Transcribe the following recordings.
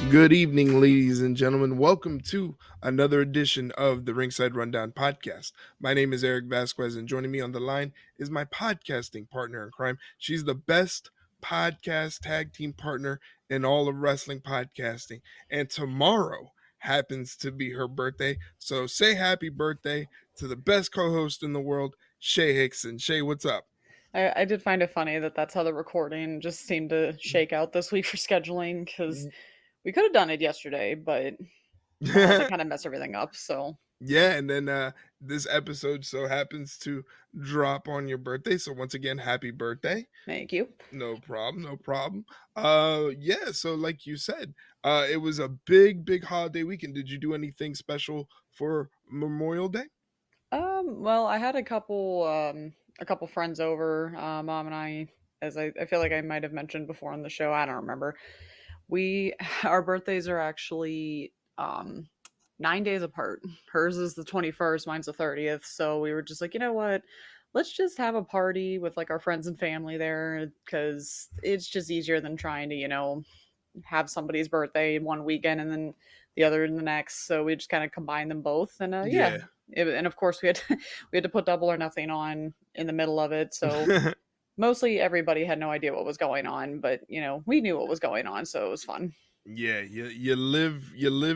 Good evening, ladies and gentlemen. Welcome to another edition of the Ringside Rundown podcast. My name is Eric Vasquez, and joining me on the line is my podcasting partner in crime. She's the best podcast tag team partner in all of wrestling podcasting. And tomorrow happens to be her birthday. So say happy birthday to the best co-host in the world, Shay Hickson. Shay, what's up? I did find it funny that that's how the recording just seemed to shake out this week for scheduling because we could have done it yesterday, but I had to kind of mess everything up. So Yeah, and then this episode so happens to drop on your birthday. So once again, happy birthday. thank you. No problem, no problem. Yeah, so like you said, it was a big holiday weekend. Did you do anything special for Memorial Day? Well, I had a couple friends over. Mom and I, I feel like I might have mentioned before on the show. I don't remember. We our birthdays are actually 9 days apart. Hers is the 21st, mine's the 30th. So we were just like, you know what? Let's just have a party with like our friends and family there because it's just easier than trying to, have somebody's birthday one weekend and then the other in the next. So we just kind of combined them both, and yeah. Yeah. And of course, we had we had to put Double or Nothing on in the middle of it. So mostly everybody had no idea what was going on, but we knew what was going on, so it was fun. Yeah, you live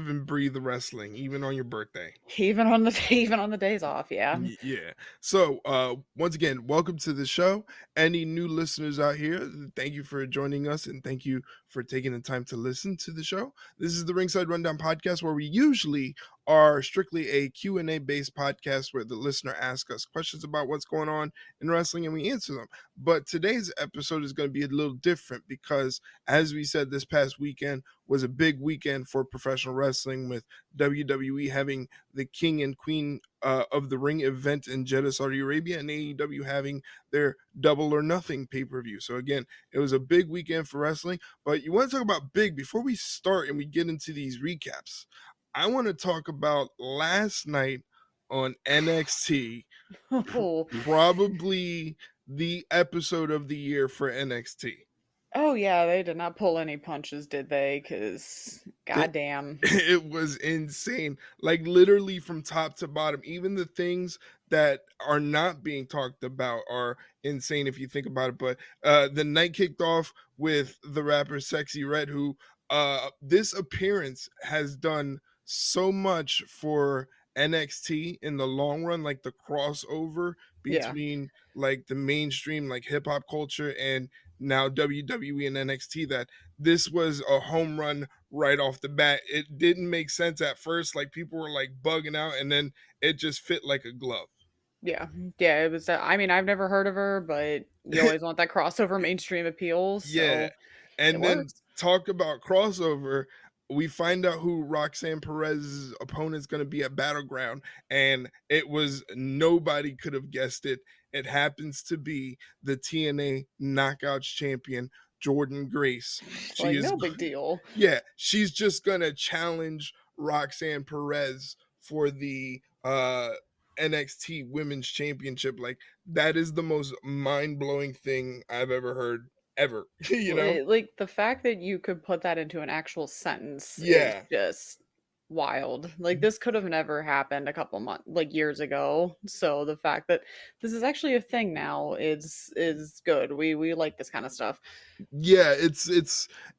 and breathe wrestling even on your birthday. Even on the days off, yeah. Yeah. So, once again, welcome to the show. Any new listeners out here, thank you for joining us and thank you for taking the time to listen to the show. This is the Ringside Rundown podcast where we usually are strictly a Q&A based podcast where the listener asks us questions about what's going on in wrestling and we answer them. But today's episode is going to be a little different because, as we said, this past weekend was a big weekend for professional wrestling with WWE having the King and Queen of the Ring event in Jeddah, Saudi Arabia, and AEW having their Double or Nothing pay-per-view. So again, it was a big weekend for wrestling. But you want to talk about big before we start and we get into these recaps. I want to talk about last night on NXT, Oh, probably the episode of the year for NXT. oh yeah, they did not pull any punches, did they? Because goddamn. It was insane, like literally from top to bottom. Even the things that are not being talked about are insane if you think about it. But the night kicked off with the rapper Sexy Red, who this appearance has done so much for NXT in the long run, like the crossover Yeah. between like the mainstream like hip hop culture and now WWE and NXT, that this was a home run right off the bat. It didn't make sense at first. Like people were like bugging out, and then it just fit like a glove. Yeah. Yeah, it was I mean, I've never heard of her, but you always want that crossover mainstream appeal, Yeah. so it And then works. talk about crossover. We find out who Roxanne Perez's opponent is going to be at Battleground, and it was nobody could have guessed it. It happens to be the TNA Knockouts champion, Jordynne Grace. She Like, is, no big deal. yeah, she's just going to challenge Roxanne Perez for the NXT Women's Championship. Like, that is the most mind blowing thing I've ever heard ever, you know? Like, the fact that you could put that into an actual sentence is Yeah. just wild. Like, this could have never happened a couple months like, years ago, so the fact that this is actually a thing now is good. We like this kinda stuff. Yeah, it's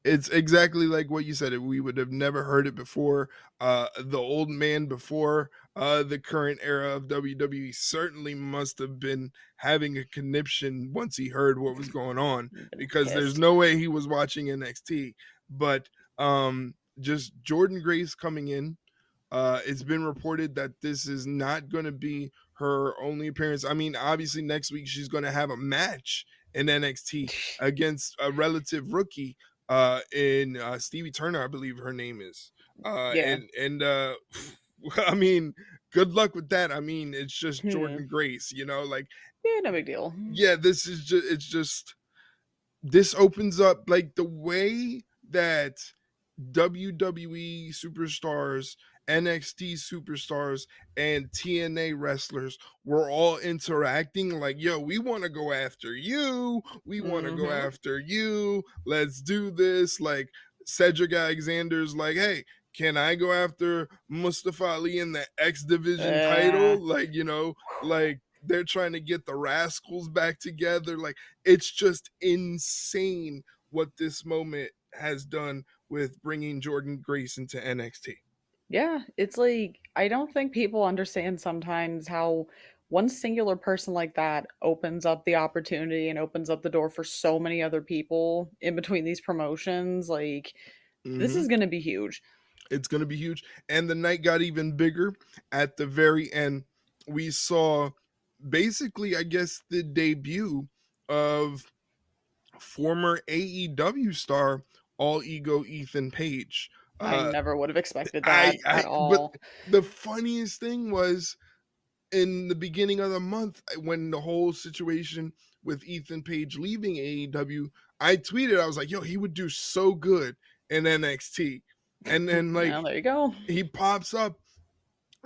exactly like what you said. We would have never heard it before. The old man before the current era of WWE certainly must have been having a conniption once he heard what was going on, Been because there's pissed. no way he was watching NXT. But just Jordynne Grace coming in. It's been reported that this is not going to be her only appearance. I mean, obviously next week she's going to have a match in NXT against a relative rookie in Stevie Turner, I believe her name is. Yeah. And I mean, good luck with that. I mean, it's just Yeah. Jordynne Grace, like, Yeah, no big deal. yeah, this opens up like the way that WWE superstars, NXT superstars, and TNA wrestlers were all interacting like, yo, we want to go after you. We want to go Mhm. after you. Let's do this. Like, Cedric Alexander's like, hey, can I go after Mustafa Ali in the X Division Uh, title? Like, like they're trying to get the Rascals back together. Like, it's just insane what this moment has done with bringing Jordynne Grace into NXT. yeah, it's like I don't think people understand sometimes how one singular person like that opens up the opportunity and opens up the door for so many other people in between these promotions. Like, this Hmm. is going to be huge. It's going to be huge. And the night got even bigger at the very end. We saw basically, I guess, the debut of former AEW star All Ego Ethan Page. I Uh, never would have expected that at but all. the funniest thing was in the beginning of the month when the whole situation with Ethan Page leaving AEW, I tweeted, I was like, yo, he would do so good in NXT. And then, like, Well, there you go. he pops up,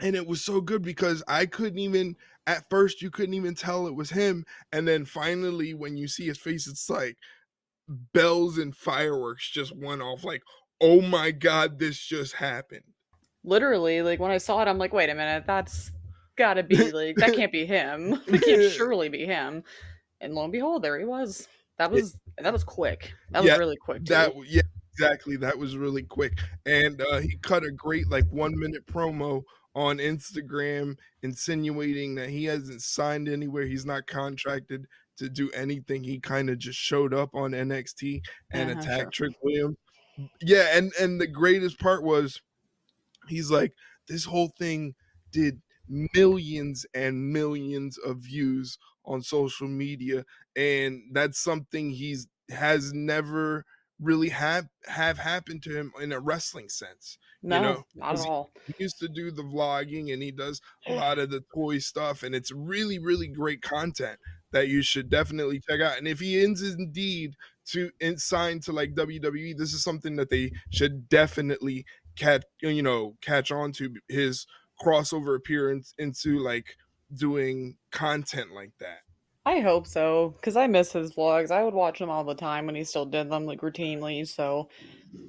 and it was so good because I couldn't even, at first, you couldn't even tell it was him. And then finally, when you see his face, it's like bells and fireworks just went off. Like, oh my God, this just happened. Literally, like when I saw it, I'm like, wait a minute, that's gotta be like that can't be him. That can't surely be him. And lo and behold, there he was. That was quick. That was Yeah, really quick too. yeah, exactly. That was really quick. And he cut a great like 1 minute promo on Instagram insinuating that he hasn't signed anywhere. He's not contracted to do anything. He kind of just showed up on NXT and Sure. attacked Trick Williams. Yeah, and the greatest part was he's like, this whole thing did millions and millions of views on social media, and that's something he's has never really have happened to him in a wrestling sense, No, not at because all. he used to do the vlogging and he does a lot of the toy stuff, and it's really, really great content that you should definitely check out. And if he is indeed signed to like WWE, this is something that they should definitely catch on to his crossover appearance into like doing content like that. I hope so, because I miss his vlogs. I would watch them all the time when he still did them like routinely. So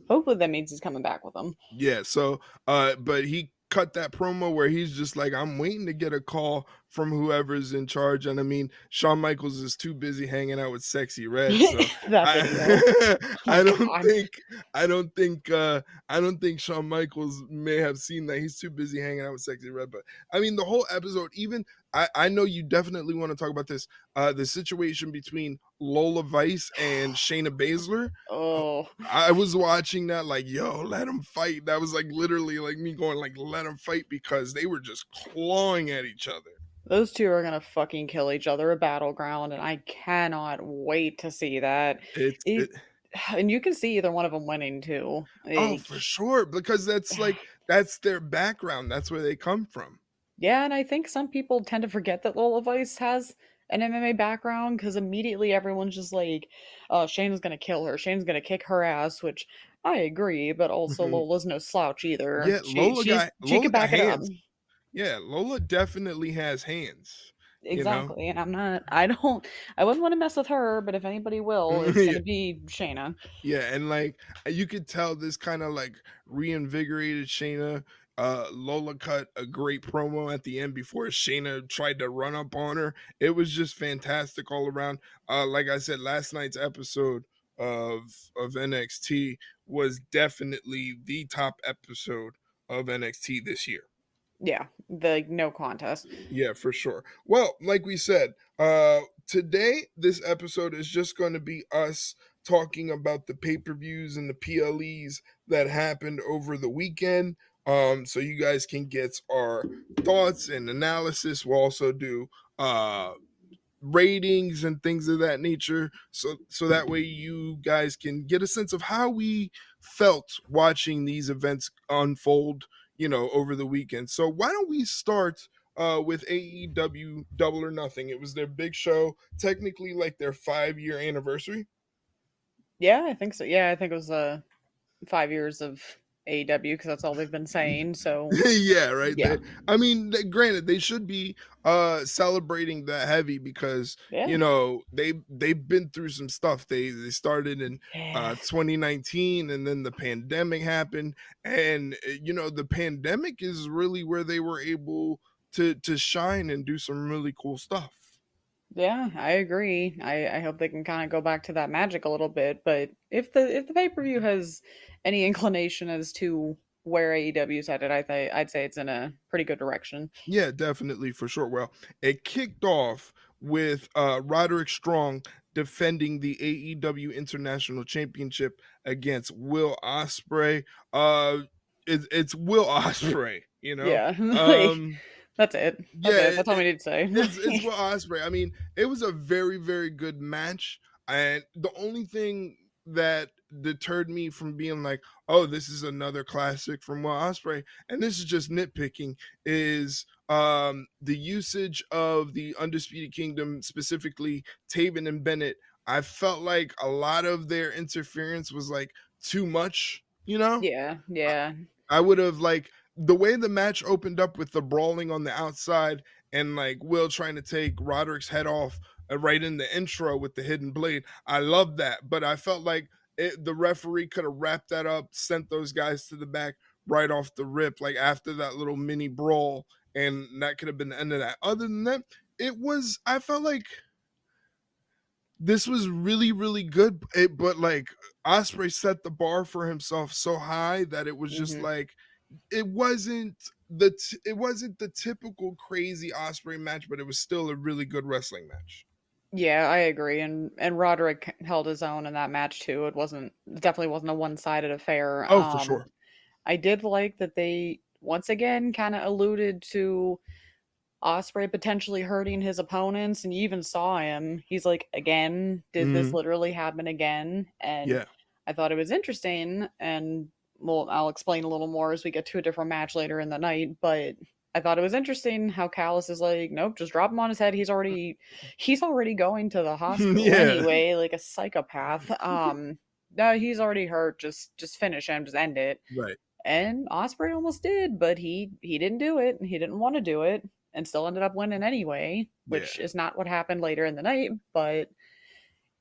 hopefully that means he's coming back with them. Yeah, so but he cut that promo where he's just like, I'm waiting to get a call from whoever's in charge. And I mean, Shawn Michaels is too busy hanging out with Sexy Red. So That video. I Oh I my don't god. think I don't think I don't think Shawn Michaels may have seen that. He's too busy hanging out with Sexy Red. But I mean the whole episode, even I know you definitely want to talk about this. The situation between Lola Vice and Shayna Baszler. Oh, I was watching that like, yo, let them fight. That was like literally like me going like, let them fight, because they were just clawing at each other. those two are gonna fucking kill each other, a battleground, and I cannot wait to see that. It's It, it, and you can see either one of them winning too. oh, Like, for sure, because that's like that's their background. That's where they come from. yeah, and I think some people tend to forget that Lola Vice has an MMA background because immediately everyone's just like, "Oh, Shayna's gonna kill her. Shayna's gonna kick her ass," which I agree, but also Lola's no slouch either. Yeah, She Lola could got back it up. hands. Yeah, Lola definitely has hands. You know. Exactly, and I wouldn't want to mess with her, but if anybody will, it's Yeah, gonna be Shayna. yeah, and like you could tell this kind of like reinvigorated Shayna. Lola cut a great promo at the end before Shayna tried to run up on her. It was just fantastic all around. Like I said, last night's episode of NXT was definitely the top episode of NXT this year. Yeah, the no contest. Yeah, for sure. Well, like we said, today this episode is just going to be us talking about the pay-per-views and the PLEs that happened over the weekend. So you guys can get our thoughts and analysis. We'll also do ratings and things of that nature, so that way you guys can get a sense of how we felt watching these events unfold, over the weekend. So why don't we start with AEW Double or Nothing? It was their big show, technically like their 5-year anniversary. Yeah, I think so. Yeah, I think it was 5 years of AEW because that's all they've been saying. So Yeah, right. yeah, I mean, granted, they should be celebrating that heavy because yeah, they've been through some stuff. They started in yeah, 2019, and then the pandemic happened, and the pandemic is really where they were able to shine and do some really cool stuff. yeah. I agree. I hope they can kind of go back to that magic a little bit. But if the pay per view has any inclination as to where AEW's headed, I'd say it's in a pretty good direction. Yeah, definitely, for sure. Well, it kicked off with Roderick Strong defending the AEW International Championship against Will Ospreay. It's Will Ospreay, you know. Yeah, like Um, that's it. That's yeah, it. That's all we need to say. it's Will Ospreay. I mean, it was a very, very good match, and the only thing that deterred me from being like, "Oh, this is another classic from Will Ospreay," and this is just nitpicking, is the usage of the Undisputed Kingdom, specifically Taven and Bennett. I felt like a lot of their interference was like too much, you know? Yeah, yeah, I would have like the way the match opened up with the brawling on the outside and like Will trying to take Roderick's head off right in the intro with the hidden blade. I love that, but I felt like the referee could have wrapped that up, sent those guys to the back right off the rip, like after that little mini brawl, and that could have been the end of that. Other than that, I felt like this was really, really good, but like Osprey set the bar for himself so high that it was just hmm like it wasn't it wasn't the typical crazy Osprey match, but it was still a really good wrestling match. yeah. I agree, and Roderick held his own in that match too. It definitely wasn't a one sided affair. Oh, for sure. I did like that they once again kind of alluded to Osprey potentially hurting his opponents, and you even saw him. He's like, again, did this Mhm. literally happen again? And Yeah. I thought it was interesting, and well, I'll explain a little more as we get to a different match later in the night. But I thought it was interesting how Callus is like, nope, just drop him on his head. He's already going to the hospital Yeah. anyway, like a psychopath. No, he's already hurt. Just finish him. Just end it. Right. And Osprey almost did, but he didn't do it. He didn't want to do it, and still ended up winning anyway, Yeah. which is not what happened later in the night. But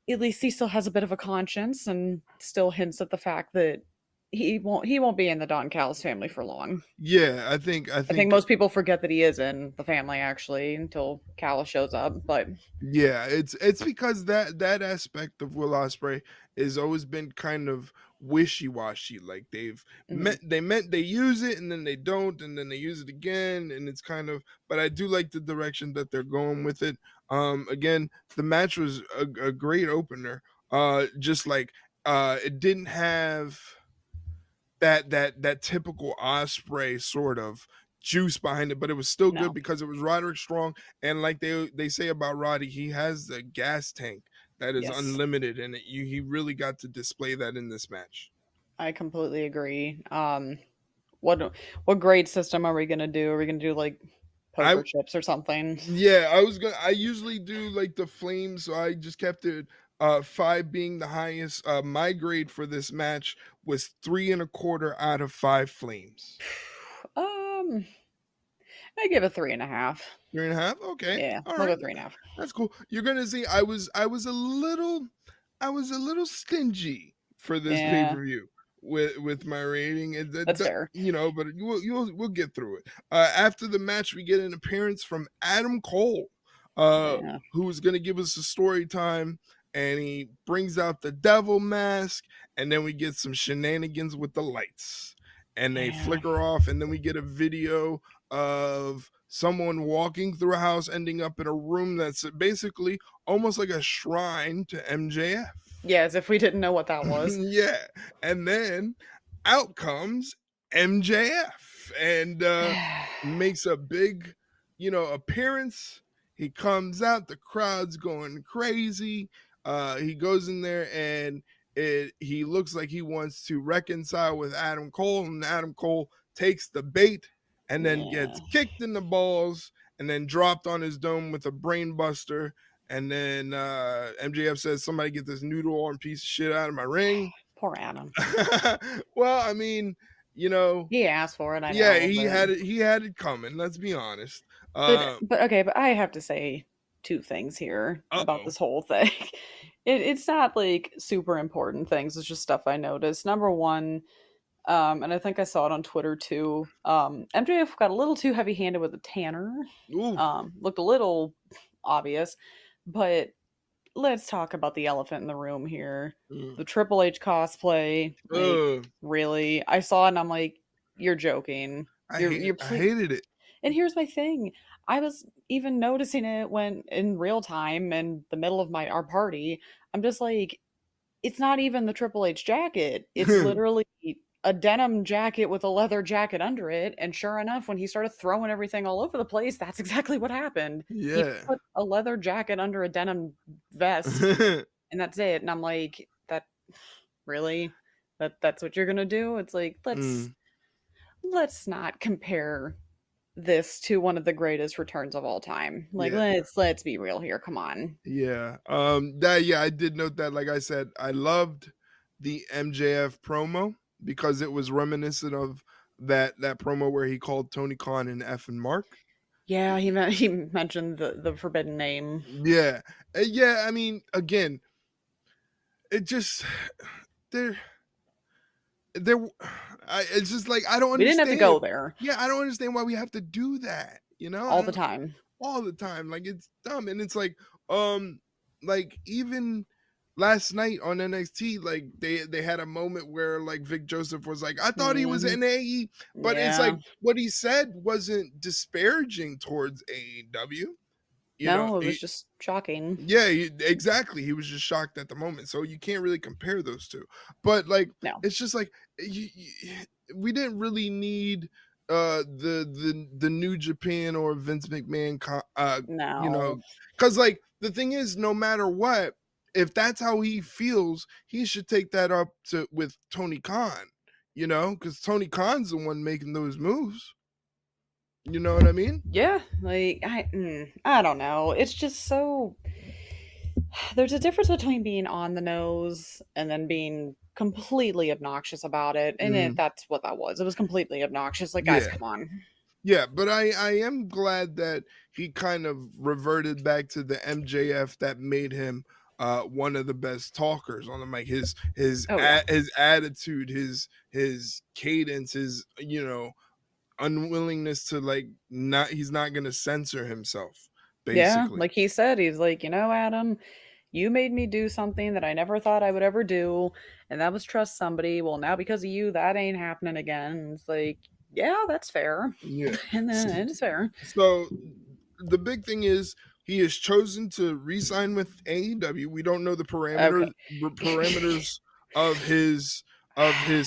at least he still has a bit of a conscience, and still hints at the fact that he won't be in the Don Callis family for long. Yeah, I I think think most people forget that he is in the family actually until Callis shows up. But yeah, it's because that aspect of Will Ospreay has always been kind of wishy-washy. Like mhm. they use it and then they don't and then they use it again and it's kind of, but I do like the direction that they're going with it. Again, the match was a great opener. Just like it didn't have that typical Osprey sort of juice behind it, but it was still good No, because it was Roderick Strong, and like they say about Roddy, he has the gas tank that is yes, unlimited, and he really got to display that in this match. I completely agree. What grade system are we gonna do? Are we gonna do like I poker chips or something? Yeah, I usually do like the flames, so I just kept it 5 being the highest. My grade for this match was 3.25 out of 5 flames. Um, I give it 3.5. 3.5. Okay, Yeah, all we'll right. go 3.5. That's cool. You're gonna see. I was a little stingy for this pay Yeah, per view with my rating, and that's fair. but we'll get through it. After the match, we get an appearance from Adam Cole, Yeah, who's gonna give us a story time, and he brings out the devil mask, and then we get some shenanigans with the lights, and they yeah, flicker off, and then we get a video of someone walking through a house ending up in a room that's basically almost like a shrine to MJF. yeah. As if we didn't know what that was. Yeah. And then out comes MJF and makes a big, appearance. He comes out, the crowd's going crazy. He goes in there and he looks like he wants to reconcile with Adam Cole, and Adam Cole takes the bait and then Yeah, gets kicked in the balls and then dropped on his dome with a brain buster. And then MJF says, "Somebody get this noodle arm piece of shit out of my ring." poor Adam. Well, I mean, you know. He asked for it, I Yeah, know, he but had it. He had it coming. Let's be honest. but okay, but I have to say two things here about Uh-oh. this whole thing. It's not like super important things. It's just stuff I noticed. Number one, and I think I saw it on Twitter too. MJF got a little too heavy-handed with the Tanner. Ooh. Looked a little obvious, but let's talk about the elephant in the room here. Mm. The Triple H cosplay, like Ugh. really, I saw it and I'm like, you're joking. You're I hated it. and here's my thing. I was even noticing it when in real time in the middle of my our party. I'm just like, it's not even the Triple H jacket. It's literally a denim jacket with a leather jacket under it. And sure enough, when he started throwing everything all over the place, that's exactly what happened. He Yeah. put a leather jacket under a denim vest, and that's it. And I'm like, that really? That's what you're gonna do? It's like, Mm. let's not compare this to one of the greatest returns of all time. Like, Yeah. let's be real here. Come on. Yeah. I did note that, like I said, I loved the MJF promo because it was reminiscent of that promo where he called Tony Khan an F and Mark. Yeah, he mentioned the forbidden name. Yeah. Yeah, I mean, again, it just there there it's just like I don't We didn't have to go understand. there Yeah, I don't understand why we have to do that, I all the don't time. all the time. Like it's dumb. And it's um like even last night on NXT, like they had a moment where like Vic Joseph was like, I thought he was Mhm. in AE, but it's Yeah. like what he said wasn't disparaging towards AEW. No, it was just shocking. Yeah, exactly. He was just shocked at the moment. So you can't really compare those two. But like No. it's just like we didn't really need the New Japan or Vince McMahon No. cuz like the thing is no matter what, if that's how he feels, he should take that up to with Tony Khan, cuz Tony Khan's the one making those moves. You know what I mean? Yeah, like I don't know. It's just so there's a difference between being on the nose and then being completely obnoxious about it. And Mm, that's what that was. It was completely obnoxious. Like, guys, yeah. come on. Yeah, but I am glad that he kind of reverted back to the MJF that made him one of the best talkers on the mic. Oh yeah. His attitude, his cadence, his unwillingness to like not he's not gonna censor himself, Yeah, basically. like he said, he's like, Adam, you made me do something that I never thought I would ever do, and that was trust somebody. Well, now because of you, that ain't happening again. And it's like, yeah, that's fair. Yeah. And then it is fair. So the big thing is he has chosen to re-sign with AEW. We don't know the Okay. parameters of his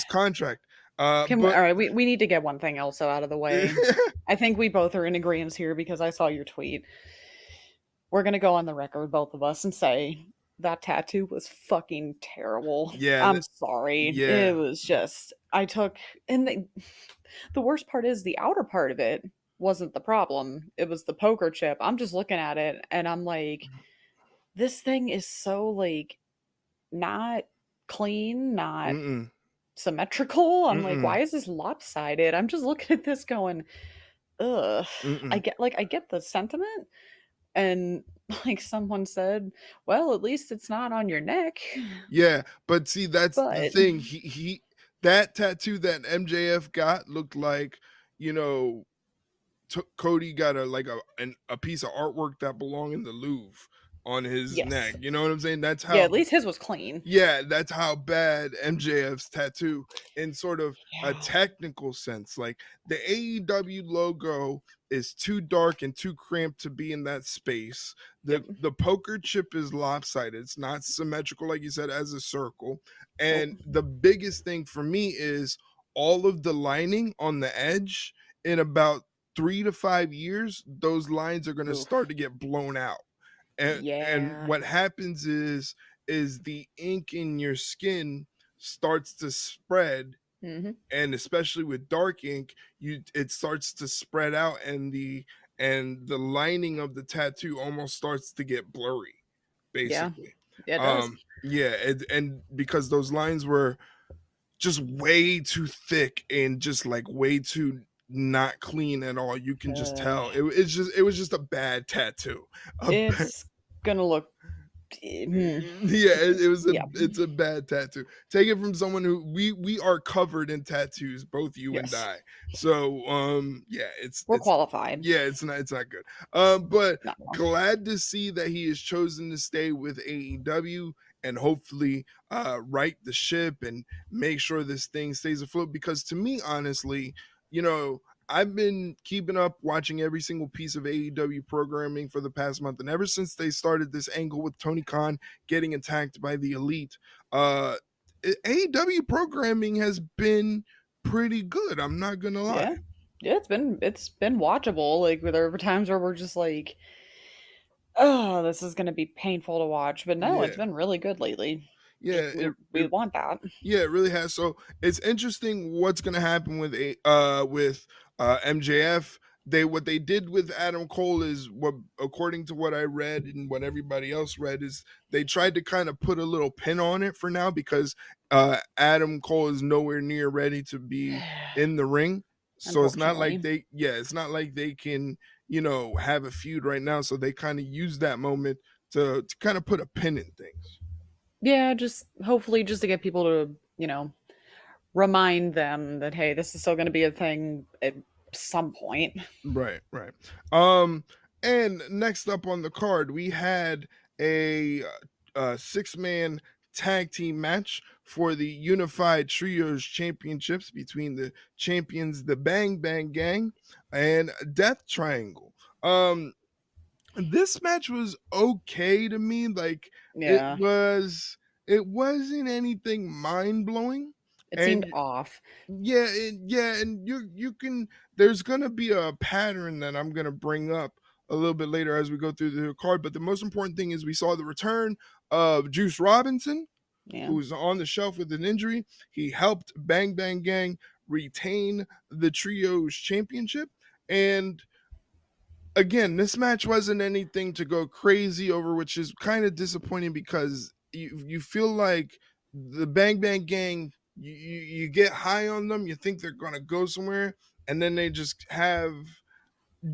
contract. All But right, we need to get one thing also out of the way. I think we both are in agreement here because I saw your tweet. We're gonna go on the record, both of us, and say that tattoo was fucking terrible. yeah, I'm sorry. It yeah, was just I took and the worst part is the outer part of it wasn't the problem. It was the poker chip. I'm just looking at it and I'm like, this thing is so like not clean, not mm-mm, symmetrical. I'm like, mm-mm, why is this lopsided? I'm just looking at this going, ugh. mm-mm. I get the sentiment, and like someone said, well, at least it's not on your neck. Yeah, but see, that's the But thing. He that tattoo that MJF got looked like, you know, Cody got a piece of artwork that belonged in the Louvre on his yes. neck. You know what I'm saying? Yeah, at least his was clean. Yeah, that's how bad MJF's tattoo in sort of a Yeah. technical sense. Like the AEW logo is too dark and too cramped to be in that space. Yep. The poker chip is lopsided. It's not symmetrical, like you said, as a circle. Nope. And the biggest thing for me is all of the lining on the edge. In about 3 to 5 years, those lines are going to Oof. start to get blown out. And Yeah. what happens is the ink in your skin starts to spread, Hmm. and especially with dark ink, it starts to spread out, and the lining of the tattoo almost starts to get blurry, Yeah. basically. Yeah, it does. Yeah, and because those lines were just way too thick and just like way too not clean at all. You can just Uh, tell it was just a bad tattoo. A ba- it's gonna look. yeah, it was Yeah. it's a bad tattoo. Take it from someone who we are covered in tattoos, both you and Yes. I. So yeah, We're qualified. yeah, it's not good. But Not at all. glad to see that he has chosen to stay with AEW and hopefully right the ship and make sure this thing stays afloat. Because to me, honestly, you know, I've been keeping up watching every single piece of AEW programming for the past month. And ever since they started this angle with Tony Khan getting attacked by the elite, AEW programming has been pretty good. I'm not gonna lie. Yeah. Yeah, it's been watchable. Like there were times where we're just like, oh, this is gonna be painful to watch. But no, it's Yeah. been really good lately. Yeah, We want that. yeah, it really has. So it's interesting what's going to happen with MJF. What they did with Adam Cole is what, according to what I read and what everybody else read, is they tried to kind of put a little pin on it for now because Adam Cole is nowhere near ready to be in the ring. So Unfortunately. it's not like they can, have a feud right now. So they kind of use that moment to kind of put a pin in things. Yeah, just hopefully just to get people to, remind them that hey, this is still gonna be a thing at some point. Right, right. Um, and next up on the card, we had a six-man tag team match for the Unified Trios Championships between the champions, the Bang Bang Gang, and Death Triangle. This match was okay to me. Like it Yeah. was, it wasn't anything mind blowing, It seemed and off. yeah, and you can. There's gonna be a pattern that I'm gonna bring up a little bit later as we go through the card. But the most important thing is we saw the return of Juice Robinson, Yeah. who's on the shelf with an injury. He helped Bang Bang Gang retain the trios championship, and again, this match wasn't anything to go crazy over, which is kind of disappointing because you feel like the Bang Bang Gang, you get high on them, you think they're gonna go somewhere, and then they just have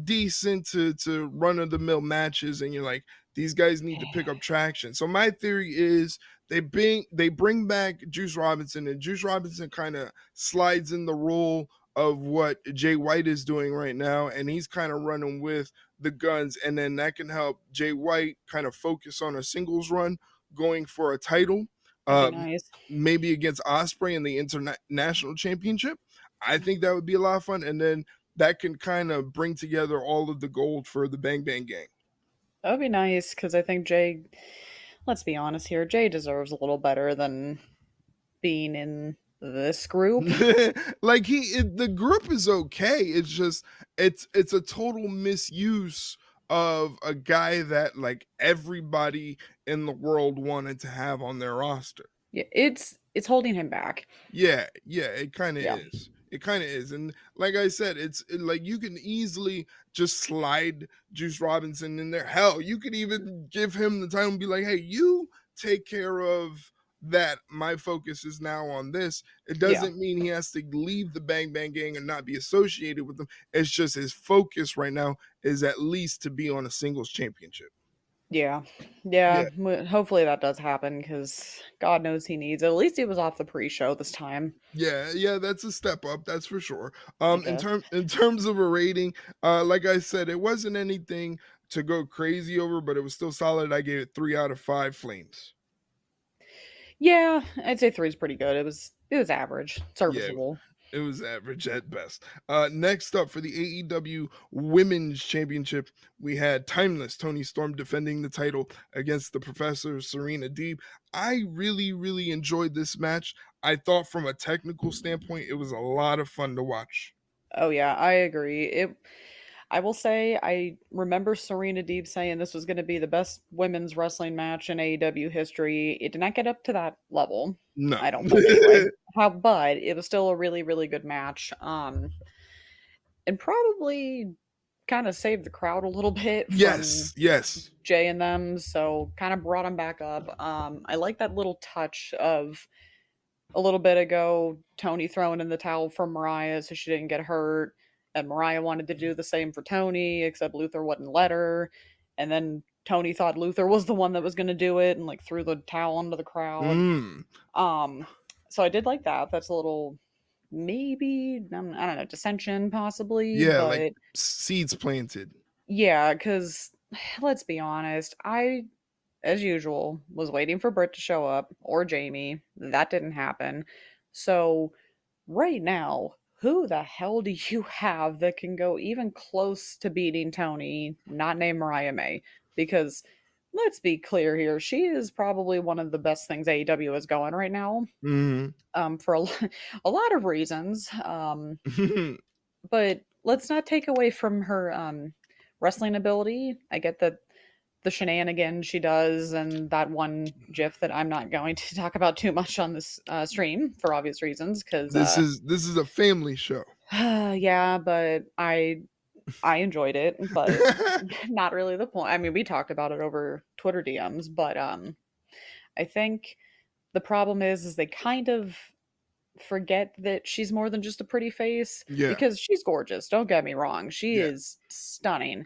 decent to run of the mill matches, and you're like, these guys need to pick up traction. So my theory is they bring back Juice Robinson, and Juice Robinson kind of slides in the role of what Jay White is doing right now, and he's kind of running with the guns, and then that can help Jay White kind of focus on a singles run going for a title, That'd be uh, nice. maybe against Osprey in the international championship. I think that would be a lot of fun, and then that can kind of bring together all of the gold for the Bang Bang Gang. That would be nice because I think Jay, let's be honest here, Jay deserves a little better than being in this group. Like the group is okay. It's just it's a total misuse of a guy that like everybody in the world wanted to have on their roster. Yeah, it's holding him back. Yeah, yeah, it kind of Yeah. is. It kind of is. And like I said, like you can easily just slide Juice Robinson in there. Hell, you could even give him the title and be like, hey, you take care of that. My focus is now on this. It Yeah. doesn't mean he has to leave the Bang Bang Gang and not be associated with them. It's just his focus right now is at least to be on a singles championship. Yeah. Yeah. Yeah. Hopefully that does happen because God knows he needs it. At least he was off the pre-show this time, Yeah, yeah, that's a step up, that's for sure. I In guess. terms of a rating, like I said, it wasn't anything to go crazy over, but it was still solid. I gave it 3 out of 5 flames. Yeah, I'd say three is pretty good. It was average, Yeah, serviceable. it was average at best. Next up for the AEW Women's Championship, we had Timeless Tony Storm defending the title against the Professor Serena Deeb. I really, really enjoyed this match. I thought from a technical standpoint, it was a lot of fun to watch. Oh yeah, I agree. I will say I remember Serena Deeb saying this was going to be the best women's wrestling match in AEW history. It did not get up to that level. No. I don't think anyway. But it was still a really really good match. And probably kind of saved the crowd a little bit from Yes, yes. Jay and them, so kind of brought them back up. I like that little touch of a little bit ago, Tony throwing in the towel for Mariah so she didn't get hurt. And Mariah wanted to do the same for Tony, except Luther wouldn't let her. And then Tony thought Luther was the one that was going to do it and like threw the towel into the crowd. Mm. Um, so I did like that. That's a little maybe I don't know, dissension possibly, Yeah, like but seeds planted. yeah, because let's be honest, I as usual was waiting for Britt to show up or Jamie. That didn't happen. So right now, who the hell do you have that can go even close to beating Tony, not named Mariah May? Because let's be clear here, she is probably one of the best things AEW is going right now. Mm-hmm. For a lot of reasons. But let's not take away from her wrestling ability. I get that the shenanigans she does and that one gif that I'm not going to talk about too much on this stream for obvious reasons because this is a family show. yeah, but I enjoyed it, but not really the point. I mean, we talked about it over Twitter DMs, but I think the problem is they kind of forget that she's more than just a pretty face Yeah, because she's gorgeous. Don't get me wrong. She yeah, is stunning.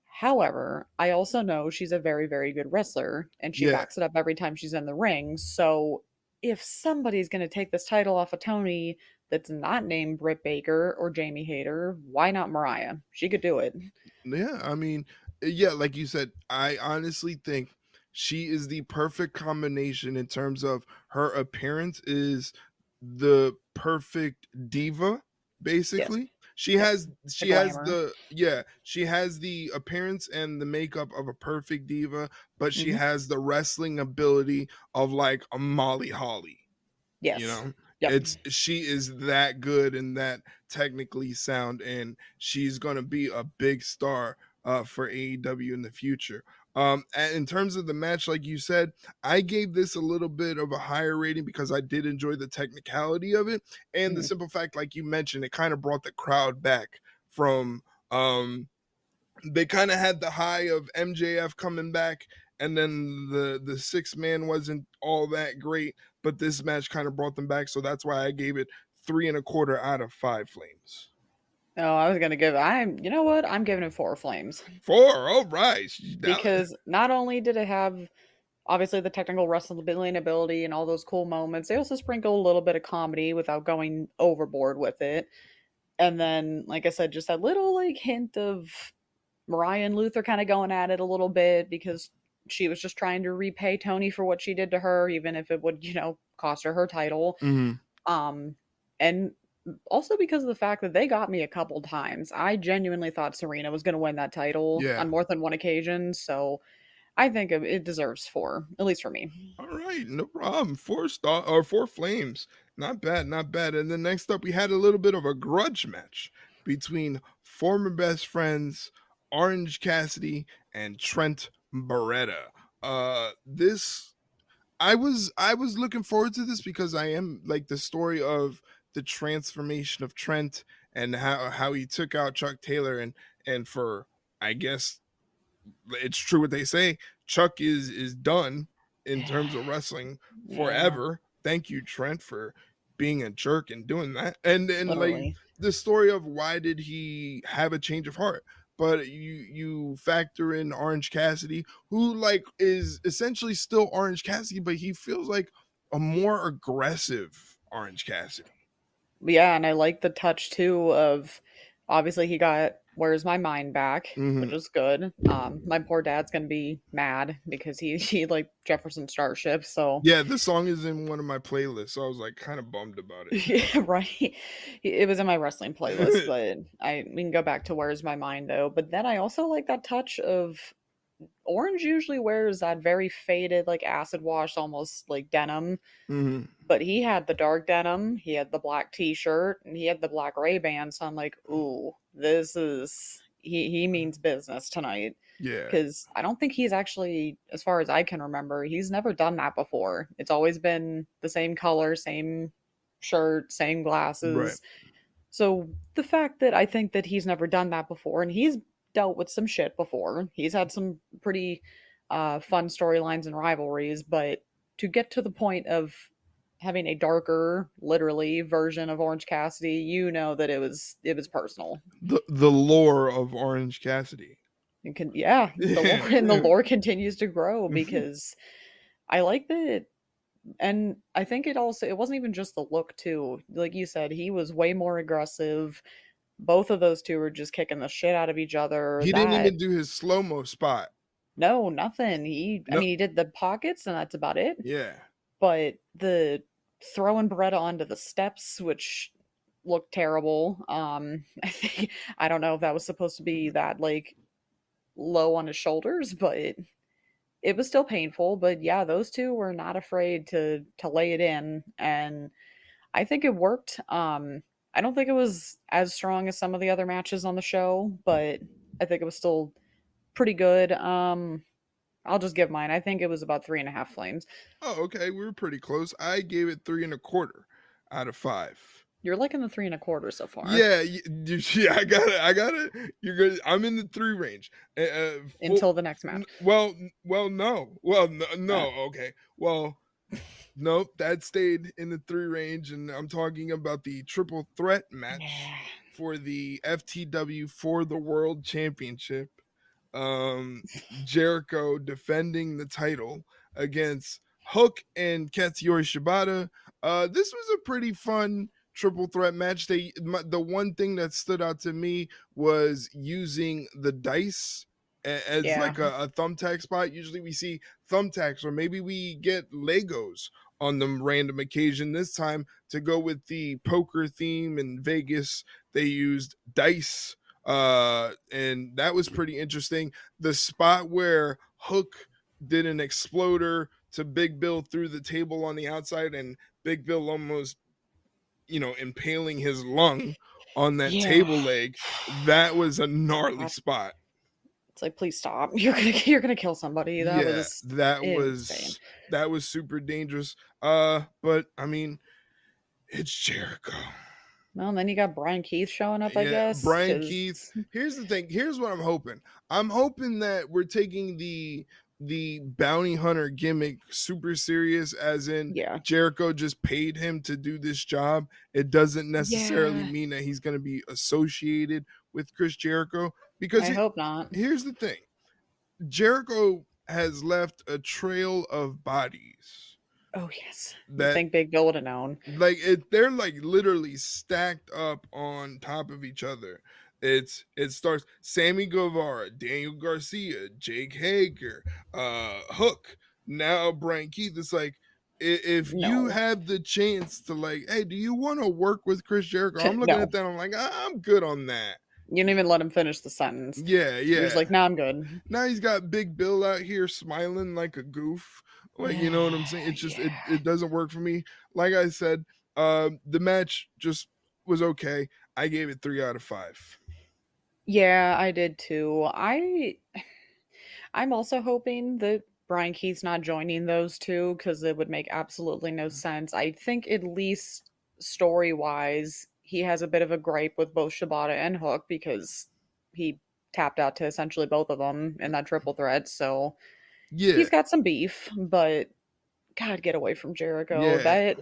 However, I also know she's a very, very good wrestler and she yeah. backs it up every time she's in the ring. So if somebody's going to take this title off of Tony that's not named Britt Baker or Jamie Hayter, why not Mariah? She could do it. Yeah, I mean, yeah, like you said, I honestly think she is the perfect combination in terms of her appearance is the perfect diva, Yes. basically. She Yep. has The she has glamour. the yeah, she has the appearance and the makeup of a perfect diva, but she Hmm. has the wrestling ability of like a Molly Holly. You Yes. know, Yep. she is that good and that technically sound, and she's going to be a big star for AEW in the future. And in terms of the match, like you said, I gave this a little bit of a higher rating because I did enjoy the technicality of it and the Mm. simple fact, like you mentioned, it kind of brought the crowd back from um they kind of had the high of MJF coming back, and then the six man wasn't all that great, but this match kind of brought them back, so that's why I gave it 3.25 out of 5 flames. Oh, I was gonna give you know what? I'm giving it 4 flames. 4, all right. Because not only did it have obviously the technical wrestling ability and all those cool moments, they also sprinkle a little bit of comedy without going overboard with it. And then, like I said, just that little like hint of Mariah and Luther kind of going at it a little bit because she was just trying to repay Tony for what she did to her, even if it would, cost her her title. Mhm. And also because of the fact that they got me a couple times. I genuinely thought Serena was going to win that title Yeah. on more than one occasion. So I think it deserves 4, at least for me. All right, no problem. 4 star or 4 flames. Not bad, not bad. And then next up, we had a little bit of a grudge match between former best friends Orange Cassidy and Trent Beretta. This I was looking forward to this because I am like the story of the transformation of Trent and how he took out Chuck Taylor and for I guess it's true what they say. Chuck is done in terms of wrestling Yeah, forever. Thank you, Trent, for being a jerk and doing that. And like literally. the story of why did he have a change of heart? But you factor in Orange Cassidy, who like is essentially still Orange Cassidy, but he feels like a more aggressive Orange Cassidy. Yeah, and I like the touch too of obviously he got Where's My Mind back, which Mm-hmm. is good. My poor dad's gonna be mad because he like Jefferson Starship, so Yeah, this song is in one of my playlists, so I was like kind of bummed about yeah, right. It was in my wrestling playlist, it. but we can go back to Where's My Mind though. But then I also like that touch of Orange usually wears that very faded, like acid wash, almost like denim. Mm-hmm. But he had the dark denim, he had the black t-shirt, and he had the black Ray-Ban. So I'm like, ooh, this is he means business tonight. Yeah. Because I don't think he's actually, as far as I can remember, he's never done that before. It's always been the same color, same shirt, same Right. glasses. So the fact that I think that he's never done that before, and he's dealt with some shit before, he's had some pretty fun storylines and rivalries, but to get to the point of having a darker, literally, version of Orange Cassidy, you know that it was personal. The lore of Orange Cassidy. And yeah, the lore and the lore continues to grow because I like that. And I think it wasn't even just the look too. Like you said, he was way more aggressive. Both of those two were just kicking the shit out of each other. He didn't That even do his slow-mo spot. no, nothing. I No, mean, he did the pockets and that's about it. yeah. But the throwing Beretta onto the steps, which looked terrible. I don't know if that was supposed to be that like low on his shoulders, but it was still painful. But yeah, those two were not afraid to lay it in, and I think it worked. I don't think it was as strong as some of the other matches on the show, but I think it was still pretty good. I'll just give mine. I think it was about 3.5 flames. Oh, okay. We were pretty close. I gave it 3.25 out of 5. You're liking the 3.25 so far Yeah, yeah, I got it. I got it. You're good. I'm in the 3 range. until the next match. Well, no. Well, no, Uh, no. Okay. Well, nope. That stayed in the 3 range, and I'm talking about the triple threat match yeah. for the FTW for the World Championship. Jericho defending the title against Hook and Katsuyori Shibata. This was a pretty fun triple threat match. The one thing that stood out to me was using the dice as Yeah. like a thumbtack spot. Usually we see thumbtacks, or maybe we get Legos on the random occasion. This time, to go with the poker theme in Vegas, they used dice, and that was pretty interesting. The spot where Hook did an exploder to Big Bill through the table on the outside, and Big Bill almost, impaling his lung on that Yeah. table leg, that was a gnarly God. spot. It's like, please stop. You're gonna kill somebody. That Yeah, was that insane. was that was super dangerous. But I mean, it's Jericho. Well, and then you got Brian Keith showing up, I Yeah, guess, Brian because Keith. Here's the thing. Here's what I'm hoping. I'm hoping that we're taking the bounty hunter gimmick super serious, as in yeah, Jericho just paid him to do this job. It doesn't necessarily yeah. mean that he's going to be associated with Chris Jericho, because I hope not. here's the thing. Jericho has left a trail of bodies Oh yes, you that, think Big Bill would have known? they're like literally stacked up on top of each other. It starts Sammy Guevara, Daniel Garcia, Jake Hager, Hook, now Brian Keith. It's like, if you No, have the chance to, like, hey, do you want to work with Chris Jericho? I'm looking at no. that, I'm like, I'm good on that. You didn't even let him finish the sentence. Yeah, You're just yeah. like, nah, I'm good. Now he's got Big Bill out here smiling like a goof. Like, you know what I'm saying? It's just, Yeah. it doesn't work for me. Like I said, the match just was okay. I gave it 3 out of 5. Yeah, I did too. I'm also hoping that Brian Keith's not joining those two because it would make absolutely no sense. I think at least story wise, he has a bit of a gripe with both Shibata and Hook because he tapped out to essentially both of them in that triple threat. So Yeah, he's got some beef, but God, get away from Jericho. yeah.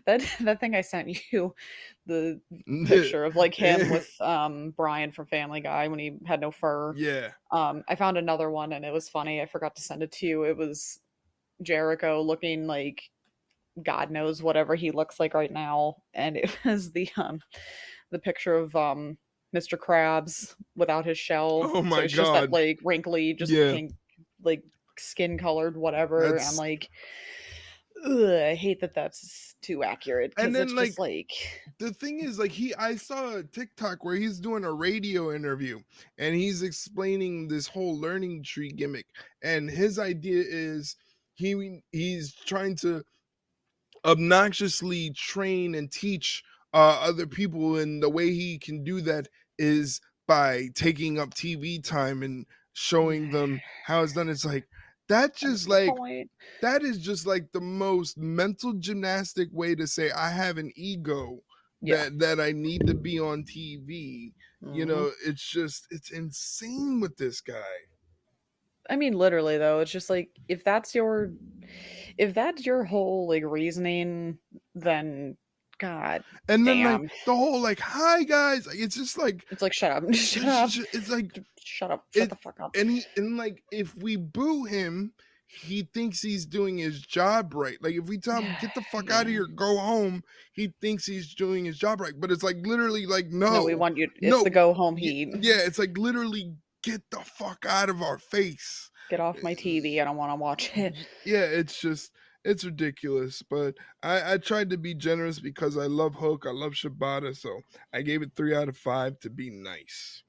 That thing I sent you, the picture of like him with Brian from Family Guy when he had no fur. Yeah. I found another one and it was funny. I forgot to send it to you. It was Jericho looking like God knows whatever he looks like right now, and it was the picture of Mr. Krabs without his shell. Oh So my it's just that God. like wrinkly, just Yeah. pink, like skin colored whatever. I'm That's, like, ugh, I hate that that's too accurate and because then it's like, just like, the thing is, like, I saw a TikTok where he's doing a radio interview, and he's explaining this whole learning tree gimmick, and his idea is he's trying to obnoxiously train and teach other people, and the way he can do that is by taking up TV time and showing them how it's done. It's like, that I just missed the like, point. that is just like the most mental gymnastic way to say I have an ego Yeah. that I need to be on TV. Hmm. It's just, it's insane with this guy. I mean, literally though, it's just like if that's your whole like reasoning, then god And then like damn. the whole like, "Hi guys," like, it's just like It's like shut up. Shut up. it's like Shut up. Shut it, the fuck up. and like if we boo him, he thinks he's doing his job right. Like if we tell him get the fuck out of Yeah. here, go home, he thinks he's doing his job right. But it's like literally like No, we no, want you it's no, the go home heat. yeah, it's like literally get the fuck out of our face. Get off my TV. I don't want to watch it. Yeah, it's just it's ridiculous. But I tried to be generous because I love Hook, I love Shibata, so I gave it 3 out of 5 to be nice.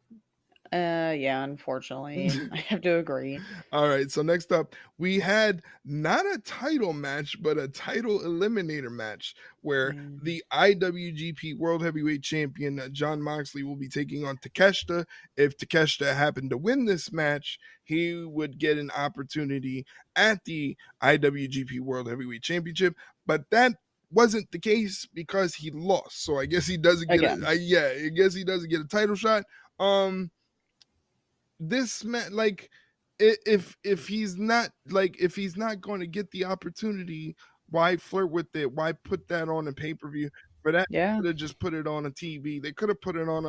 Yeah, unfortunately, I have to agree. All right, so next up, we had not a title match, but a title eliminator match where Mm, the IWGP World Heavyweight Champion John Moxley will be taking on Takeshita. If Takeshita happened to win this match, he would get an opportunity at the IWGP World Heavyweight Championship, but that wasn't the case because he lost. So I guess he doesn't get again. yeah, I guess he doesn't get a title shot. This man, like if he's not going to get the opportunity, why flirt with it? Why put that on a pay-per-view? For that, Yeah, could have just put it on a TV. They could have put it on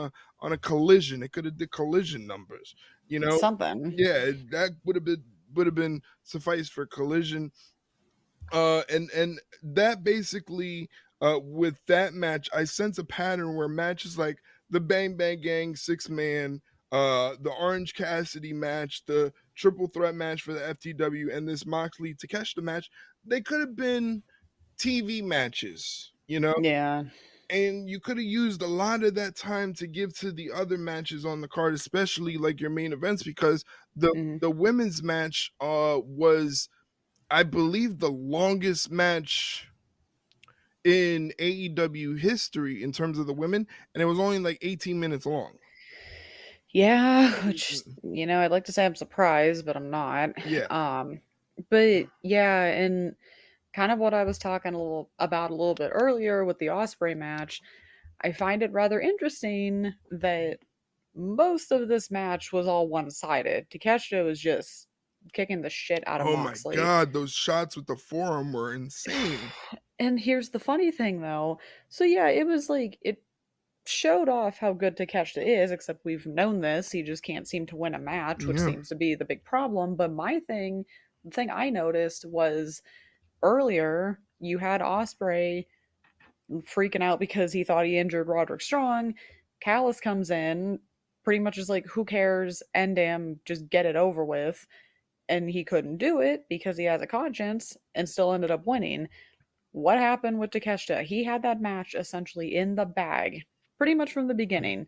a collision. They could have did collision numbers, you know? something. Yeah, that would have been suffice for collision. And that basically with that match, I sense a pattern where matches like the Bang Bang Gang 6-man, the Orange Cassidy match, the triple threat match for the FTW, and this Moxley Takeshita match, they could have been TV matches, Yeah. and you could have used a lot of that time to give to the other matches on the card, especially like your main events, because the Mhm. the women's match was, I believe, the longest match in AEW history in terms of the women, and it was only like 18 minutes long. Yeah, which, I'd like to say I'm surprised, but I'm not. Yeah. Um, but yeah, and kind of what I was talking a little bit earlier with the Osprey match, I find it rather interesting that most of this match was all one-sided. Takeshita was just kicking the shit out of Oh my Moxley. god, those shots with the forearm were insane. And here's the funny thing though. So yeah, it was like it showed off how good Takeshita is, except we've known this. He just can't seem to win a match, which Yeah. seems to be the big problem. But the thing I noticed was earlier you had Osprey freaking out because he thought he injured Roderick Strong. Callis comes in, pretty much is like, who cares? End him, just get it over with. And he couldn't do it because he has a conscience and still ended up winning. What happened with Takeshita? He had that match essentially in the bag pretty much from the beginning.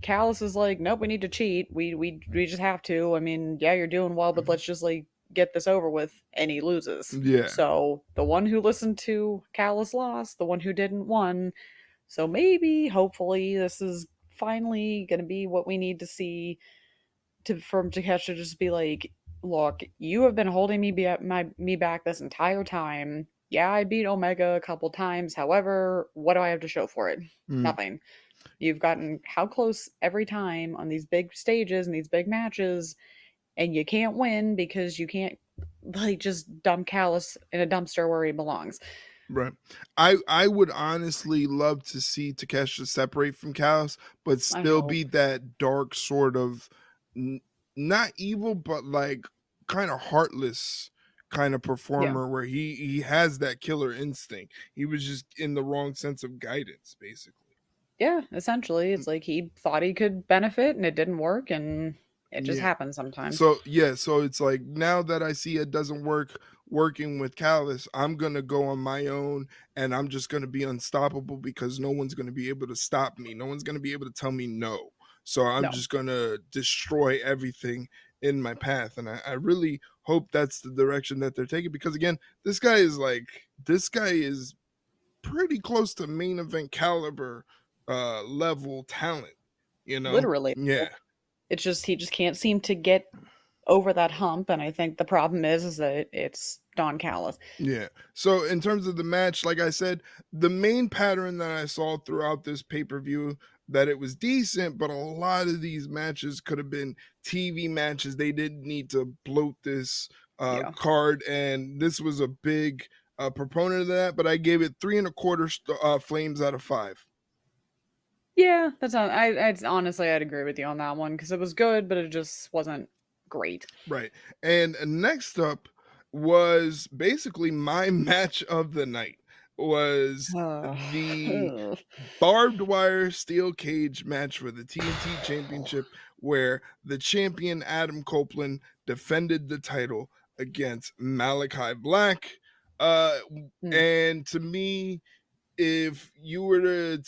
Callis is like, nope, we need to cheat. We just have to. I mean, yeah, you're doing well, but let's just like get this over with. And he loses. Yeah. So the one who listened to Callis lost. The one who didn't won. So maybe, hopefully, this is finally gonna be what we need to see from Takeshita. Just be like, look, you have been holding me back this entire time. Yeah, I beat Omega a couple times. However, what do I have to show for it? Mm, Nothing. You've gotten how close every time on these big stages and these big matches, and you can't win because you can't like just dump Callus in a dumpster where he belongs. right. I would honestly love to see Takeshita separate from Callis, but I still hope. be that dark sort of n- not evil, but like kind of heartless kind of Yeah. performer where he has that killer instinct. He was just in the wrong sense of guidance, basically. Yeah, essentially. It's like he thought he could benefit and it didn't work and it just Yeah. happens sometimes. So it's like now that I see it doesn't work working with Callus, I'm gonna go on my own and I'm just gonna be unstoppable because no one's gonna be able to stop me. No one's gonna be able to tell me no. So I'm No. just gonna destroy everything in my path. And I really hope that's the direction that they're taking because again, this guy is pretty close to main event caliber level talent, you know? Literally. Yeah. It's just he just can't seem to get over that hump, and I think the problem is that it's Don Callis. Yeah. So in terms of the match, like I said, the main pattern that I saw throughout this pay-per-view, that it was decent, but a lot of these matches could have been TV matches. They didn't need to bloat this Yeah. card, and this was a big proponent of that. But I gave it 3.25 flames out of 5. Yeah, that's not. I'd honestly, I'd agree with you on that one because it was good, but it just wasn't great. Right. And next up was basically my match of the night was the Ugh. barbed wire steel cage match for the TNT Championship, where the champion Adam Copeland defended the title against Malachi Black. Hmm. And to me, if you were to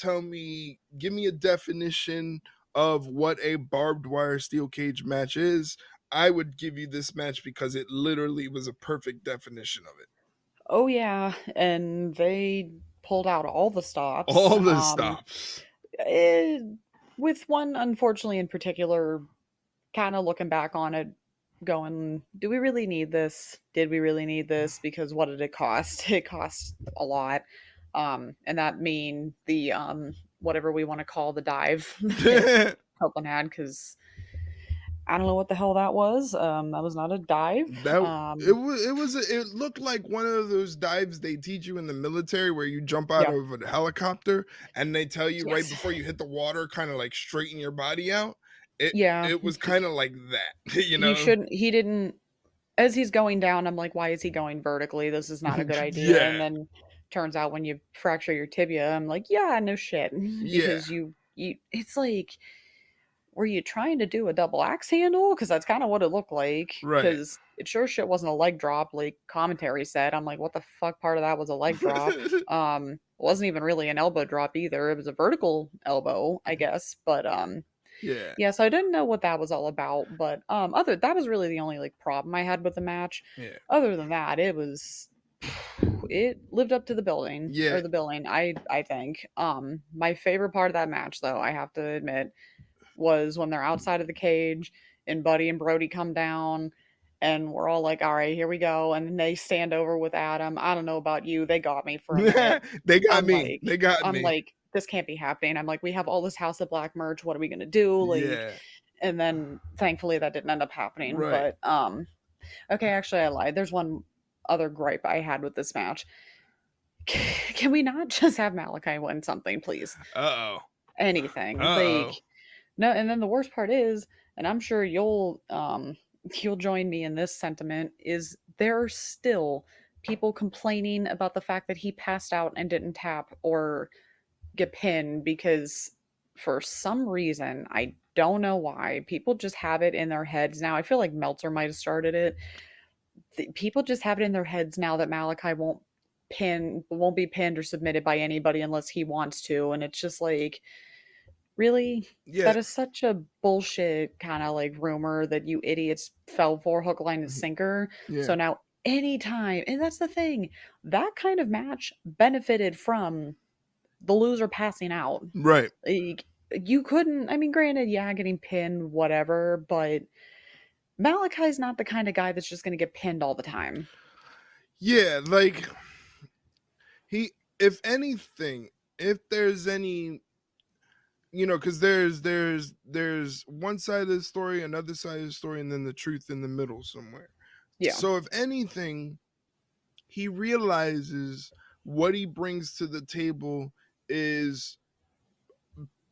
give me a definition of what a barbed wire steel cage match is, I would give you this match because it literally was a perfect definition of it. Oh yeah, and they pulled out all the stops. All the stops. Eh, with one unfortunately in particular, kind of looking back on it, going, do we really need this? Did we really need this? Because what did it cost? It cost a lot. And that mean the whatever we want to call the dive that that Copeland had, because I don't know what the hell that was. That was not a dive. it looked like one of those dives they teach you in the military where you jump out Yeah. of a helicopter and they tell you right Yes. before you hit the water, kind of like straighten your body out. It Yeah. it was kind of like that, you He know? shouldn't. He didn't. As he's going down, I'm like, why is he going vertically? This is not a good idea. And Yeah, then turns out when you fracture your tibia, I'm like, yeah, no shit, yeah, because you. It's like, were you trying to do a double axe handle? Because that's kind of what it looked like. right. Because it sure shit wasn't a leg drop, like commentary said. I'm like, what the fuck? Part of that was a leg drop. It wasn't even really an elbow drop either. It was a vertical elbow, I guess. But Yeah, yeah, so I didn't know what that was all about, but other that was really the only like problem I had with the match. yeah, Other than that, it lived up to the building yeah. or the billing, I think. My favorite part of that match though, I have to admit, was when they're outside of the cage and Buddy and Brody come down and we're all like, "All right, here we go." And then they stand over with Adam. I don't know about you, they got me for a minute. They got I'm me. like They got I'm me. like, this can't be happening. I'm like, we have all this House of Black merch. What are we gonna do? Like, Yeah, and then thankfully that didn't end up happening. right. But okay, actually I lied. There's one other gripe I had with this match. Can we not just have Malachi win something, please? Uh-oh. Anything. Like Uh-oh. no, and then the worst part is, and I'm sure you'll join me in this sentiment, is there are still people complaining about the fact that he passed out and didn't tap or get pinned because for some reason, I don't know why, people just have it in their heads now. I feel like Meltzer might have started it. People just have it in their heads now that Malachi won't be pinned or submitted by anybody unless he wants to, and it's just like, really? Yeah. That is such a bullshit kind of like rumor that you idiots fell for hook, line, and Mhm. sinker. Yeah. So now anytime, and that's the thing, that kind of match benefited from the loser passing out. Right. Like, you couldn't, I mean, granted, yeah, getting pinned, whatever, but Malachi's not the kind of guy that's just going to get pinned all the time. Yeah, like he if anything, if there's any, because there's one side of the story, another side of the story, and then the truth in the middle somewhere. Yeah. So if anything, he realizes what he brings to the table is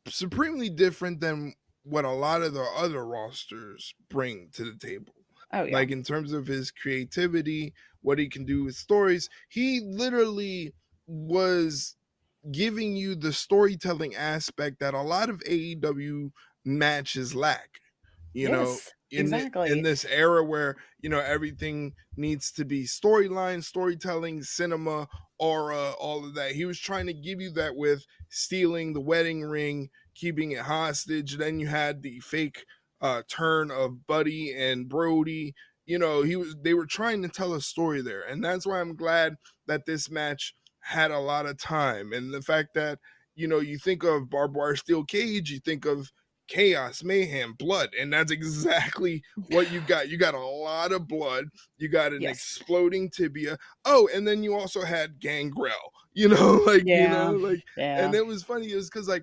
supremely different than what a lot of the other rosters bring to the table. Oh, yeah. Like in terms of his creativity, what he can do with stories, he literally was giving you the storytelling aspect that a lot of AEW matches lack. You know, Yes, in exactly. this era where everything needs to be storyline, storytelling, cinema, aura, all of that. He was trying to give you that with stealing the wedding ring, keeping it hostage. Then you had the fake turn of Buddy and Brody. They were trying to tell a story there, and that's why I'm glad that this match had a lot of time. And the fact that you think of barbed wire steel cage, you think of chaos, mayhem, blood, and that's exactly what you got. You got a lot of blood, you got an Yes. exploding tibia. Oh, and then you also had gangrel, Yeah. and Yeah. it was funny is because like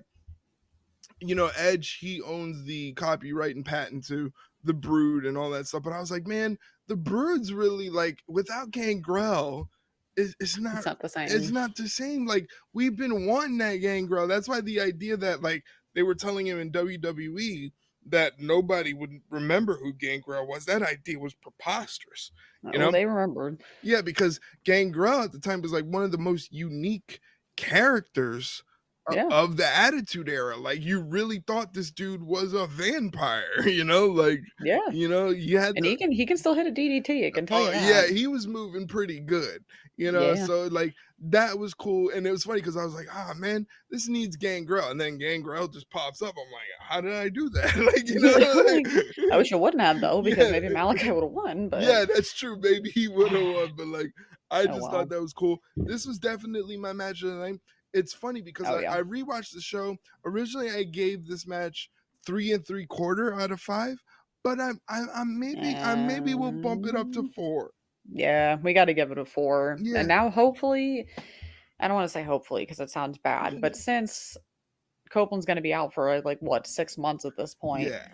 Edge, he owns the copyright and patent to the Brood and all that stuff. But I was like, man, the Brood's really like without Gangrel, it's It's not not the it's same. not the same. Like we've been wanting that Gangrel. That's why the idea that like they were telling him in WWE that nobody would remember who Gangrel was, that idea was preposterous. You Oh, know? they remembered. Yeah, because Gangrel at the time was like one of the most unique characters Yeah. of the Attitude Era. Like you really thought this dude was a vampire, like Yeah. you had And the he can still hit a DDT, I can tell oh you yeah, that. he was moving pretty good, Yeah. so like that was cool. And it was funny because I was like, ah man, this needs Gangrel, and then Gangrel just pops up. I'm like, how did I do that? Like, Like, I wish it wouldn't have though, because yeah. maybe Malachi would have won, but Yeah, that's true. Maybe he would have won, but like I oh just thought well. that was cool. This was definitely my match of the night. It's funny because Oh I, yeah. I rewatched the show. Originally, I gave this match 3.75 out of 5, but I maybe will bump it up to And 4. yeah, we got to give it a 4. And Yeah, now hopefully, I don't want to say hopefully because it sounds bad, but since Copeland's going to be out for like what, 6 months at this point, yeah.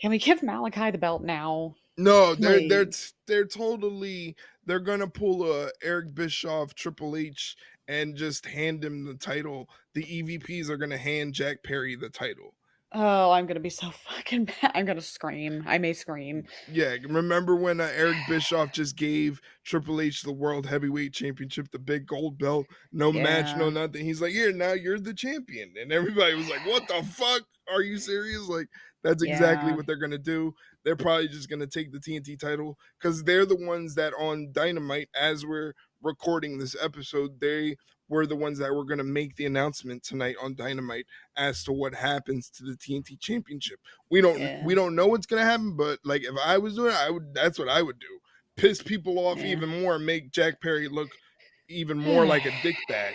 can we give Malachi the belt now? No, they're Like, they're totally they're gonna pull a Eric Bischoff Triple H and just hand him the title. The EVPs are gonna hand Jack Perry the title. oh, I'm going to be so fucking mad. I'm going to scream. I may scream. Yeah, remember when Eric Bischoff just gave Triple H the World Heavyweight Championship, the big gold belt, no match, no Yeah. nothing. He's like, "Here, now you're the champion," and everybody was like, "What the fuck? Are you serious?" Like, that's exactly Yeah. what they're gonna do. They're probably just gonna take the TNT title because they're the ones that on Dynamite, as we're recording this episode, they were the ones that were gonna make the announcement tonight on Dynamite as to what happens to the TNT Championship. We don't Yeah. we don't know what's gonna happen, but like if I was doing it, I would that's what I would do. Piss people off Yeah. even more and make Jack Perry look even more like a dickbag.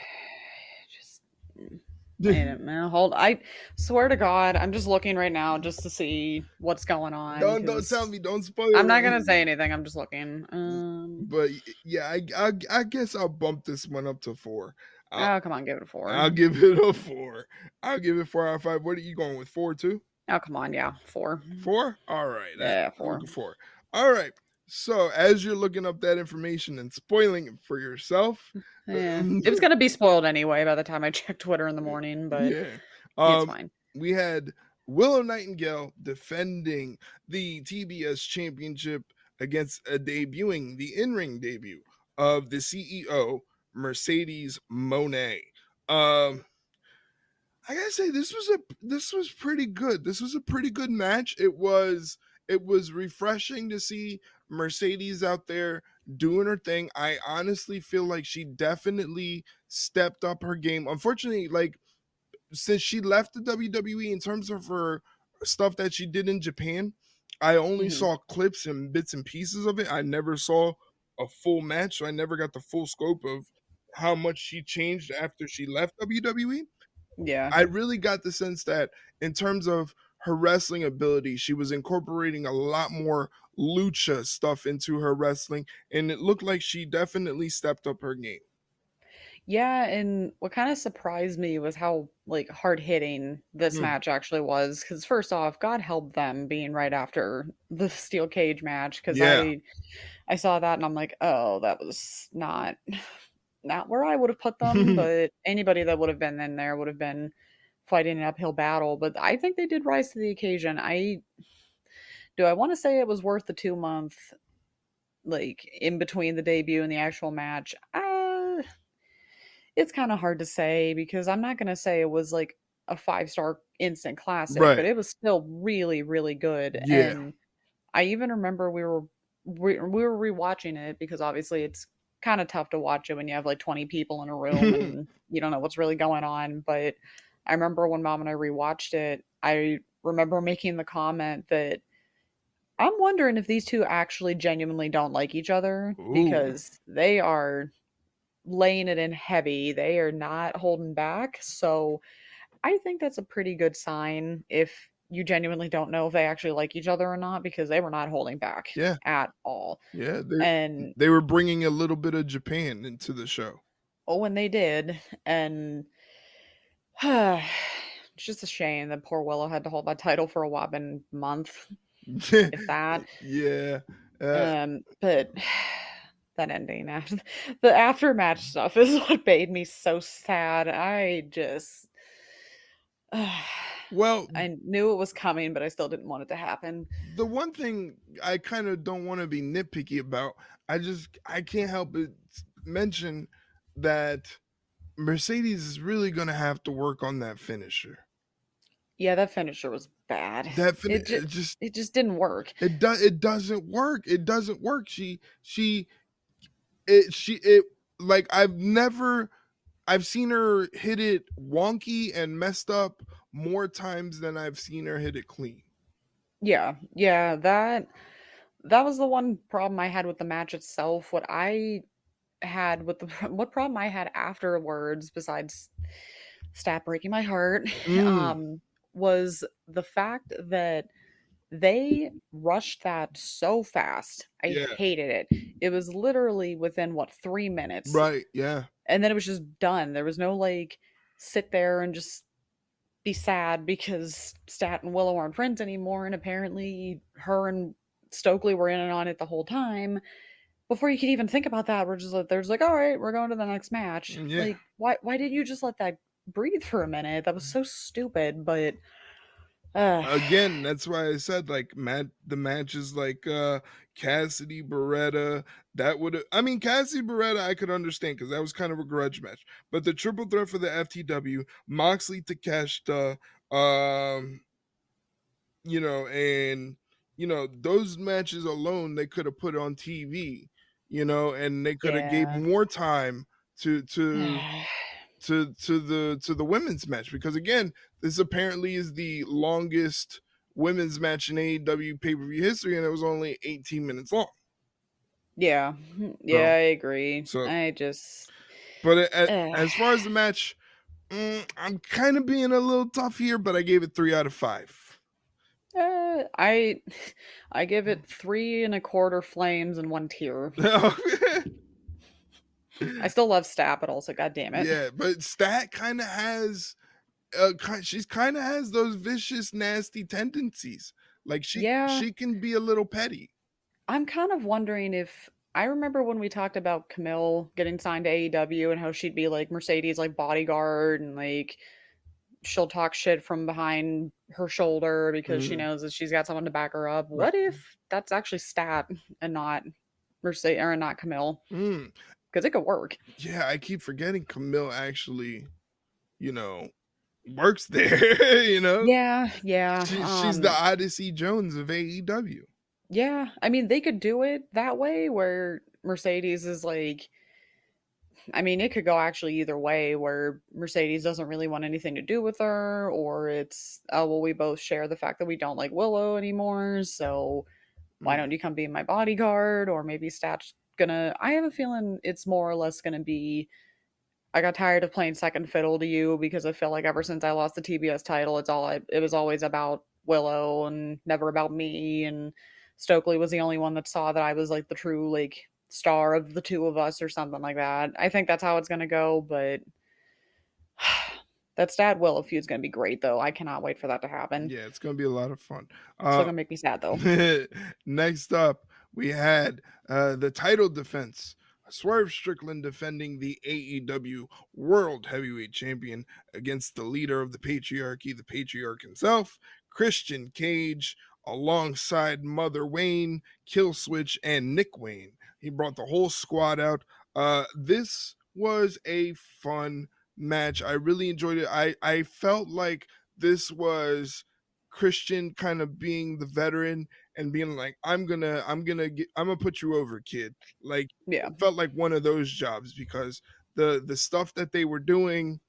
Just wait a minute. Hold. I swear to God, I'm just looking right now just to see what's going on Don't tell because me, don't spoil I'm not it. gonna say anything. I'm just looking. But yeah, I guess I'll bump this one up to 4. I'll Oh, come on, give it a 4. I'll give it a 4. I'll give it 4 out of 5. What are you going with, 4 too? Oh, come on, yeah, 4. 4? All right, Yeah, we'll 4. go 4. All right. So as you're looking up that information and spoiling it for yourself, Yeah, it was gonna be spoiled anyway by the time I checked Twitter in the morning, but yeah. it's Um, fine. we had Willow Nightingale defending the TBS championship against debuting the in-ring debut of the CEO Mercedes Moné. I gotta say this was pretty good. This was a pretty good match. It was refreshing to see Mercedes out there doing her thing. I honestly feel like she definitely stepped up her game. Unfortunately, like since she left the WWE in terms of her stuff that she did in Japan, I only Mhm. saw clips and bits and pieces of it. I never saw a full match, so I never got the full scope of how much she changed after she left WWE. Yeah. I really got the sense that in terms of her wrestling ability, she was incorporating a lot more lucha stuff into her wrestling, and it looked like she definitely stepped up her game. Yeah, and what kinda surprised me was how, like, hard-hitting this Mm, match actually was. Because first off, God help them being right after the steel cage match. Because yeah. I saw that and I'm like, "Oh, that was not where I would have put them," but anybody that would have been in there would have been fighting an uphill battle, but I think they did rise to the occasion. I wanna say it was worth the 2-month, like, in between the debut and the actual match? It's kinda hard to say because I'm not gonna say it was, like, a five-star instant classic, but Right. it was still really, really good, Yeah. and I even remember we were rewatching it because obviously it's kinda tough to watch it when you have, like, 20 people in a room and you don't know what's really going on, but I remember when mom and I rewatched it, I remember making the comment that I'm wondering if these 2 actually genuinely don't like each other Ooh. because they are laying it in heavy. They are not holding back. So I think that's a pretty good sign if you genuinely don't know if they actually like each other or not because they were not holding back Yeah. at all. Yeah. And They were bringing a little bit of Japan into the show. oh, and they did. And it's just a shame that poor Willow had to hold that title for a whopping month, if that. Yeah. But that ending after the aftermatch stuff is what made me so sad. Well, I knew it was coming, but I still didn't want it to happen. the one thing I kind of don't want to be nitpicky about, I can't help but mention that Mercedes is really going to have to work on that finisher. Yeah, that finisher was bad. That fin it just It just didn't work. it doesn't work. It doesn't work. It like I've seen her hit it wonky and messed up more times than I've seen her hit it clean. Yeah, yeah, that was the one problem I had with the match itself. What I had with the what problem I had afterwards, besides stat breaking my heart, Mm, was the fact that they rushed that so fast. I yeah, hated it. It was literally within what, 3 minutes, right, yeah. and then it was just done. There was no like sit there and just be sad because Stat and Willow aren't friends anymore, and apparently her and Stokely were in and on it the whole time. Before you could even think about that, we're just like, there's like, all right, we're going to the next match. Yeah. Like, why didn't you just let that breathe for a minute? That was so stupid. But uh Again, that's why I said like the matches like Cassidy Beretta, that would I mean Cassidy Beretta I could understand because that was kind of a grudge match. But the triple threat for the FTW, Moxley Takeshita, um, and those matches alone they could have put on TV, and they could have gave yeah. more time to the women's match, because again, this apparently is the longest women's match in AEW pay-per-view history, and it was only 18 minutes long. Yeah. Yeah, So, I agree. so I just but uh, as far as the match, I'm kind of being a little tough here, but I gave it 3 out of 5. I I give it 3 1/4 flames and 1 tear. I still love Stat, but also god damn it. Yeah, but Stat kind of has she's kind of has those vicious nasty tendencies. Like Yeah, she can be a little petty. I'm kind of wondering if I remember when we talked about Camille getting signed to AEW and how she'd be like Mercedes like bodyguard and like she'll talk shit from behind her shoulder because she Mhm. knows that she's got someone to back her up. Right. What if that's actually Stat and not Mercedes or not Camille? Mm. Because it could work. Yeah, I keep forgetting Camille actually, you know, works there. Yeah, yeah. She's the Odyssey Jones of AEW. Yeah. I mean, they could do it that way where Mercedes is like, I mean, it could go actually either way where Mercedes doesn't really want anything to do with her, or it's, oh, well, we both share the fact that we don't like Willow anymore. So why Mm. don't you come be my bodyguard? Or maybe Stat's gonna, I have a feeling it's more or less gonna be, I got tired of playing second fiddle to you because I feel like ever since I lost the TBS title, it was always about Willow and never about me. And Stokely was the only one that saw that I was like the true like star of the two of us or something like that. I think that's how it's gonna go, but that Stat Willow feud's gonna be great though. I cannot wait for that to happen. Yeah, it's gonna be a lot of fun. Still Uh, gonna make me sad though. Next up, we had the title defense. Swerve Strickland defending the AEW World Heavyweight Champion against the leader of the patriarchy, the patriarch himself, Christian Cage, alongside Mother Wayne, Killswitch, and Nick Wayne. He brought the whole squad out. This was a fun match. I really enjoyed it. I felt like this was Christian kind of being the veteran and being like, I'm gonna put you over, kid. Like, Yeah. it felt like one of those jobs, because the stuff that they were doing,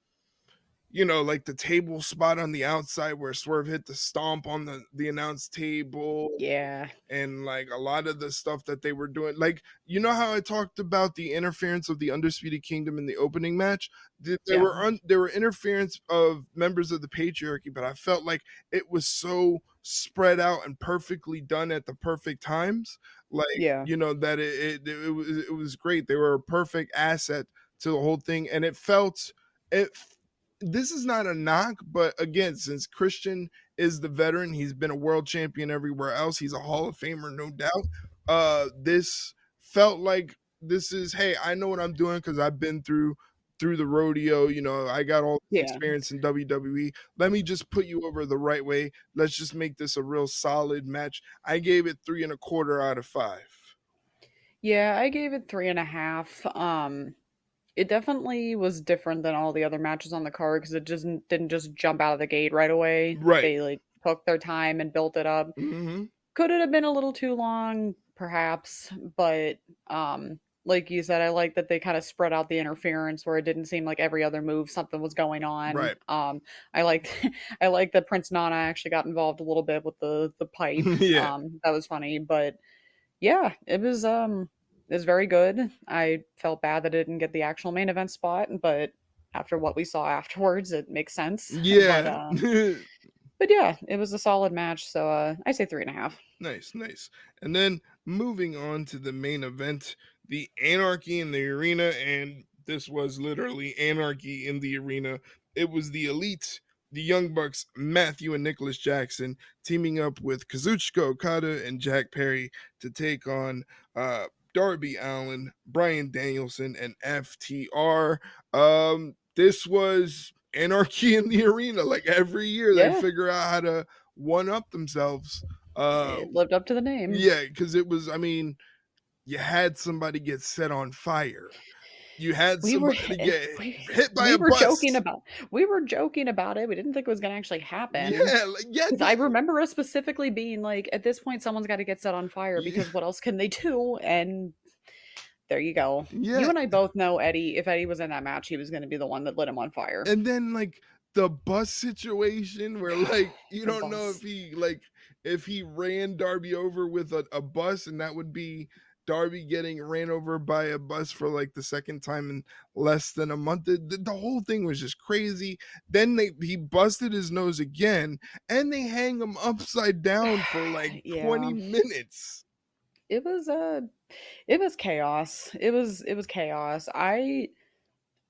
like the table spot on the outside where Swerve hit the stomp on the announce table, Yeah. and like a lot of the stuff that they were doing, like, how I talked about the interference of the Undisputed Kingdom in the opening match. Yeah. There were interference of members of the patriarchy, but I felt like it was so spread out and perfectly done at the perfect times, like, Yeah. that it was great. They were a perfect asset to the whole thing, and it felt it. this is not a knock, but again, since Christian is the veteran, he's been a world champion everywhere else. He's a Hall of Famer, no doubt. This felt like this is, hey, I know what I'm doing because I've been through the rodeo. You know, I got all this Yeah. experience in WWE. Let me just put you over the right way. Let's just make this a real solid match. I gave it 3.25 out of 5. Yeah, I gave it 3.5. It definitely was different than all the other matches on the card because it just didn't just jump out of the gate right away. Right. They like took their time and built it up. Hmm. Could it have been a little too long? Perhaps, but like you said, I like that they kind of spread out the interference where it didn't seem like every other move something was going on. Right. I like I like that Prince Nana actually got involved a little bit with the pipe. Yeah. That was funny, but yeah, it was very good. I felt bad that it didn't get the actual main event spot, but after what we saw afterwards, it makes sense. Yeah. But yeah, it was a solid match, so I say 3.5. Nice, nice. And then moving on to the main event, the Anarchy in the Arena, and this was literally anarchy in the arena. It was the Elite, the Young Bucks, Matthew and Nicholas Jackson, teaming up with Kazuchika Okada and Jack Perry to take on Darby Allin, Brian Danielson, and FTR. This was anarchy in the arena. Like every year, they Yeah, figure out how to one up themselves. it lived up to the name. Yeah, because it was, I mean, you had somebody get set on fire. You had We were somebody get we, hit by we a were joking bus. about we were joking about it. We didn't think it was going to actually happen. Yeah, like, yeah, 'Cause I remember us specifically being like, at this point, someone's got to get set on fire yeah, because what else can they do? And there you go. yeah. You and I both know Eddie. If Eddie was in that match, he was going to be the one that lit him on fire. And then like the bus situation where like you The don't know bus. if he ran Darby over with a bus, and that would be Darby getting ran over by a bus for like the second time in less than a month. The whole thing was just crazy. Then he busted his nose again, and they hang him upside down for like Yeah. 20 minutes. It was it was chaos. It was chaos. I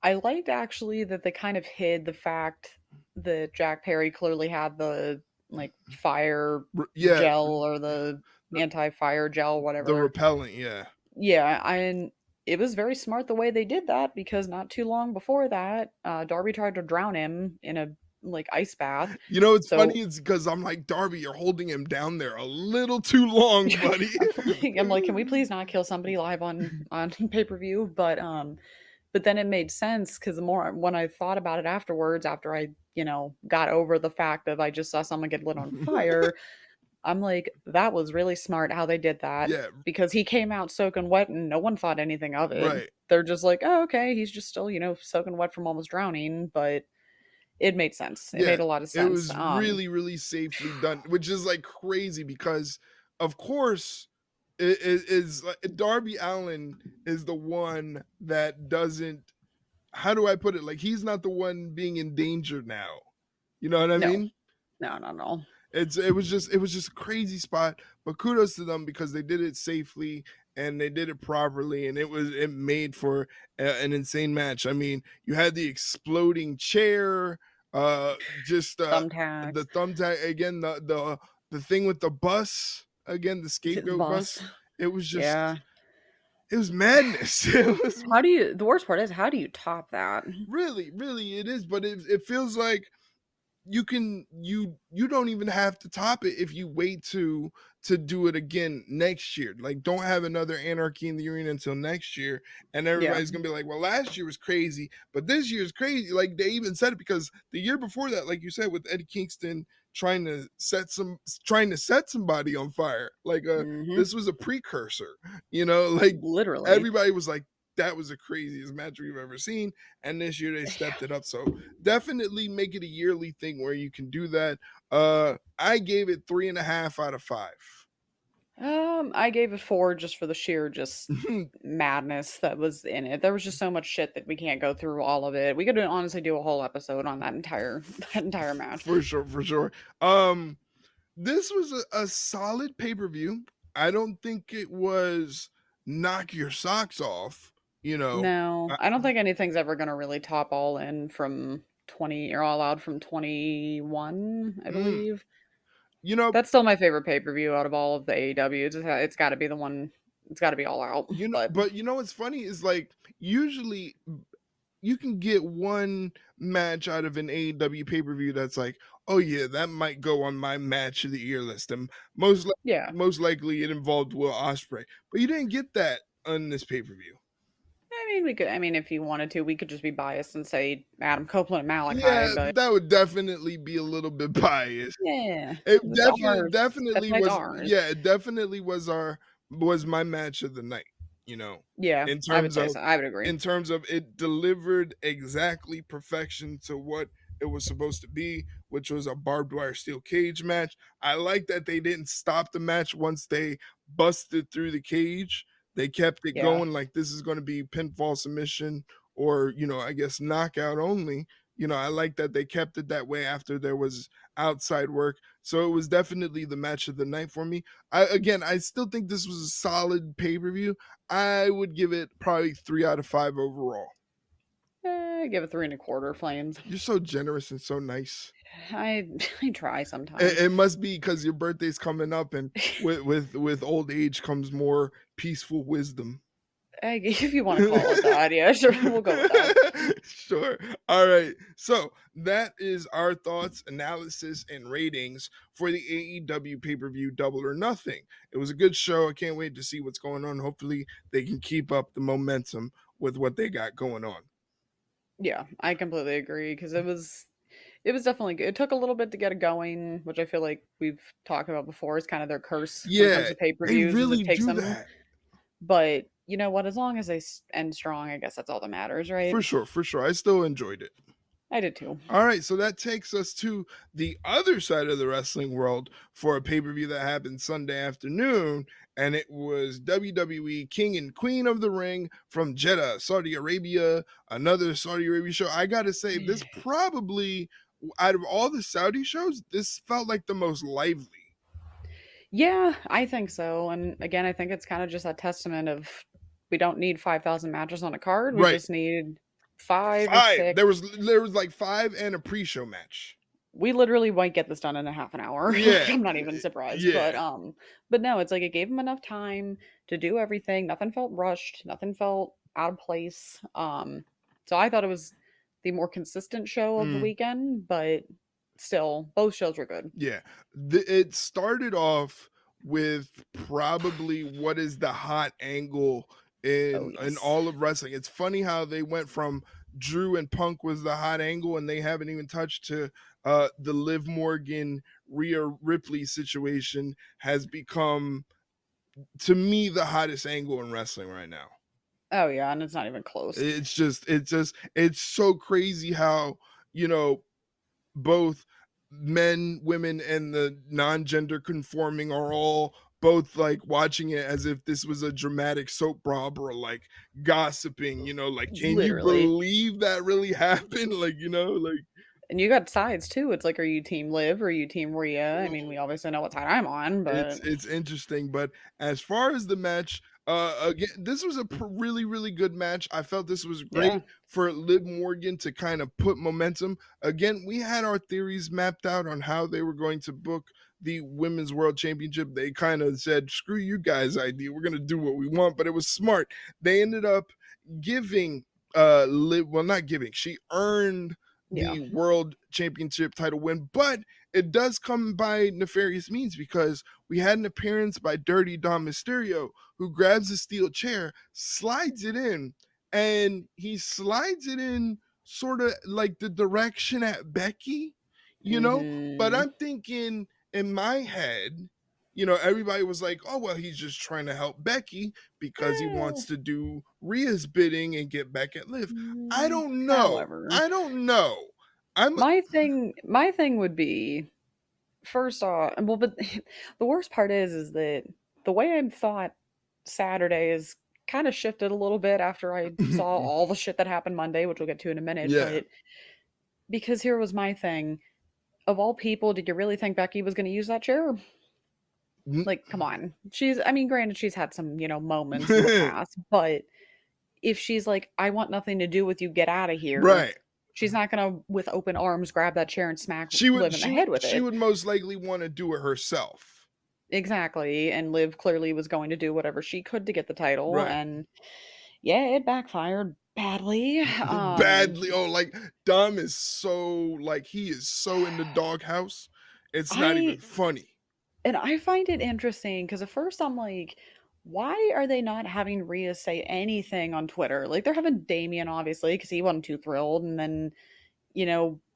liked actually that they kind of hid the fact that Jack Perry clearly had the like fire Yeah, gel or the the, anti-fire gel, the whatever. repellent. Yeah. Yeah, and it was very smart the way they did that because not too long before that, Darby tried to drown him in a like ice bath. You know, it's funny. So It's because I'm like, Darby, you're holding him down there a little too long, buddy. I'm like, can we please not kill somebody live on pay-per-view? But then it made sense because the more when I thought about it afterwards, after I, got over the fact that I just saw someone get lit on fire, I'm like, that was really smart how they did that Yeah, because he came out soaking wet and no one thought anything of it. right. They're just like, oh, okay, he's just still, soaking wet from almost drowning, but it made sense. It Yeah, made a lot of it sense. was really, really safely done, which is like crazy because, of course, it is like Darby Allin is the one that doesn't. How do I put it? Like he's not the one being endangered now. You know what I No, mean? no, no, no. It was just a crazy spot, but kudos to them because they did it safely and they did it properly, and it made for an insane match. I mean, you had the exploding chair, just the Thumbtacks, thumbtack again, the thing with the bus again, the the scapegoat bus. bus. It was Yeah. just it was madness. It was The worst part is, how do you top that? really, really it is, but it feels like you don't even have to top it if you wait to do it again next year. Like don't have another anarchy in the arena until next year, and Yeah. everybody's gonna be like, well, last year was crazy, but this year's crazy. Like they even said it because the year before that, like you said, with Eddie Kingston trying to set somebody on fire, like Mhm. this was a precursor, like Literally. everybody was like, that was the craziest match we've ever seen, and this year they stepped it up. So definitely make it a yearly thing where you can do that. I gave it 3.5 out of 5. I gave it 4 just for the sheer just madness that was in it. There was just so much shit that we can't go through all of it. We could honestly do a whole episode on that entire that entire match. For sure, for sure. This was a solid pay-per-view. I don't think it was knock your socks off, No, I, I don't think anything's ever gonna really top All In from 20, you're all allowed from 21, I Mm, believe. you know, That's still my favorite pay-per-view out of all of the AEW. It's got to be the one. It's got to be All Out. But but you know what's funny is like usually you can get one match out of an AEW pay-per-view that's like, oh yeah, that might go on my match of the year list. And yeah, most likely it involved Will Ospreay. But you didn't get that on this pay-per-view. I mean, we could. I mean, if you wanted to, we could just be biased and say Adam Copeland and Malachi. Yeah, But that would definitely be a little bit biased. yeah, It it's ours. That's definitely like was, ours. yeah, it definitely was my match of the night, you know, Yeah, in I would terms say of so. I would agree. it delivered exactly perfection to what it was supposed to be, which was a barbed wire steel cage match. I like that they didn't stop the match once they busted through the cage. They kept it Yeah, going like this is going to be pinfall submission or, I guess knockout only. I like that they kept it that way after there was outside work. So it was definitely the match of the night for me. I still think this was a solid pay-per-view. I would give it probably 3 out of 5 overall. give it 3.25 flames. You're so generous and so nice. I I try It, sometimes. it must be because your birthday's coming up, and with old age comes more peaceful wisdom. If you want to call it that, yeah, sure, we'll go with that. Sure. All right. So that is our thoughts, analysis, and ratings for the AEW pay-per-view Double or Nothing. It was a good show. I can't wait to see what's going on. Hopefully they can keep up the momentum with what they got going on. Yeah, I completely agree because it was definitely good. It took a little bit to get it going, which I feel like we've talked about before is kind of their curse when it comes Yeah, to they pay-per-views is it really takes do them. that. But you know what? As long as they end strong, I guess that's all that matters, right? For sure, for sure. I still enjoyed it. I did too. All right, so that takes us to the other side of the wrestling world for a pay-per-view that happened Sunday afternoon, and it was WWE King and Queen of the Ring from Jeddah, Saudi Arabia, another Saudi Arabia show. I got to say this probably out of all the Saudi shows, this felt like the most lively. Yeah, I think so. And again, I think it's kind of just a testament of we don't need 5,000 matches on a card. We Right. just need 5 or 6. 5. There was like 5 and a pre-show match. We literally might get this done in a half an hour. Like Yeah. I'm not even surprised. Yeah. But no, it's like it gave them enough time to do everything. Nothing felt rushed. Nothing felt out of place. So I thought it was the more consistent show of the Mm. weekend, but still, both shows were good. Yeah. It started off with probably what is the hot angle Oh in yes. all of wrestling. It's funny how they went from Drew and Punk was the hot angle and they haven't even touched to the Liv Morgan Rhea Ripley situation has become to me the hottest angle in wrestling right now. Oh yeah, and it's not even close. It's so crazy how, both men, women, and the non-gender conforming are all both like watching it as if this was a dramatic soap opera, like gossiping, like, can you Literally. believe that really happened? Like, like And you got sides too. It's like, are you team Liv or are you team Rhea? I mean, we obviously know what side I'm on, but it's interesting. But as far as the match, again, this was a really, really good match. I felt this was yeah. great for Liv Morgan to kind of put momentum. Again, we had our theories mapped out on how they were going to book the Women's World Championship. They kind of said, screw you guys' idea. We're going to do what we want. But it was smart. They ended up giving Liv, well, not giving, she earned Yeah. the world championship title win, but it does come by nefarious means because we had an appearance by Dirty Dom Mysterio who grabs a steel chair, slides it in, and he slides it in sort of like the direction at Becky, but Mhm. I'm thinking in my head, everybody was like, oh, well, he's just trying to help Becky because he Eh, wants to do Rhea's bidding and get back at Liv. I don't know. however, I don't know. I'm my thing would be first off, well, but the worst part is that the way I thought Saturday is kind of shifted a little bit after I saw all the shit that happened Monday, which we'll get to in a minute. yeah. But because here was my thing, of all people, did you really think Becky was going to use that chair? Like, come on. I mean, granted, she's had some, moments in the past, but if she's like, I want nothing to do with you, get out of here, Right. She's not gonna, with open arms, grab that chair and smack She would Liv in the she would head with she it. would most likely want to do it herself. Exactly, and Liv clearly was going to do whatever she could to get the title, Right. and yeah, it backfired badly. Badly. Oh, like Dom is so like he is so in the doghouse. It's not even I funny. and I find it interesting because at first I'm like, why are they not having Rhea say anything on Twitter? Like they're having Damien obviously because he wasn't too thrilled, and then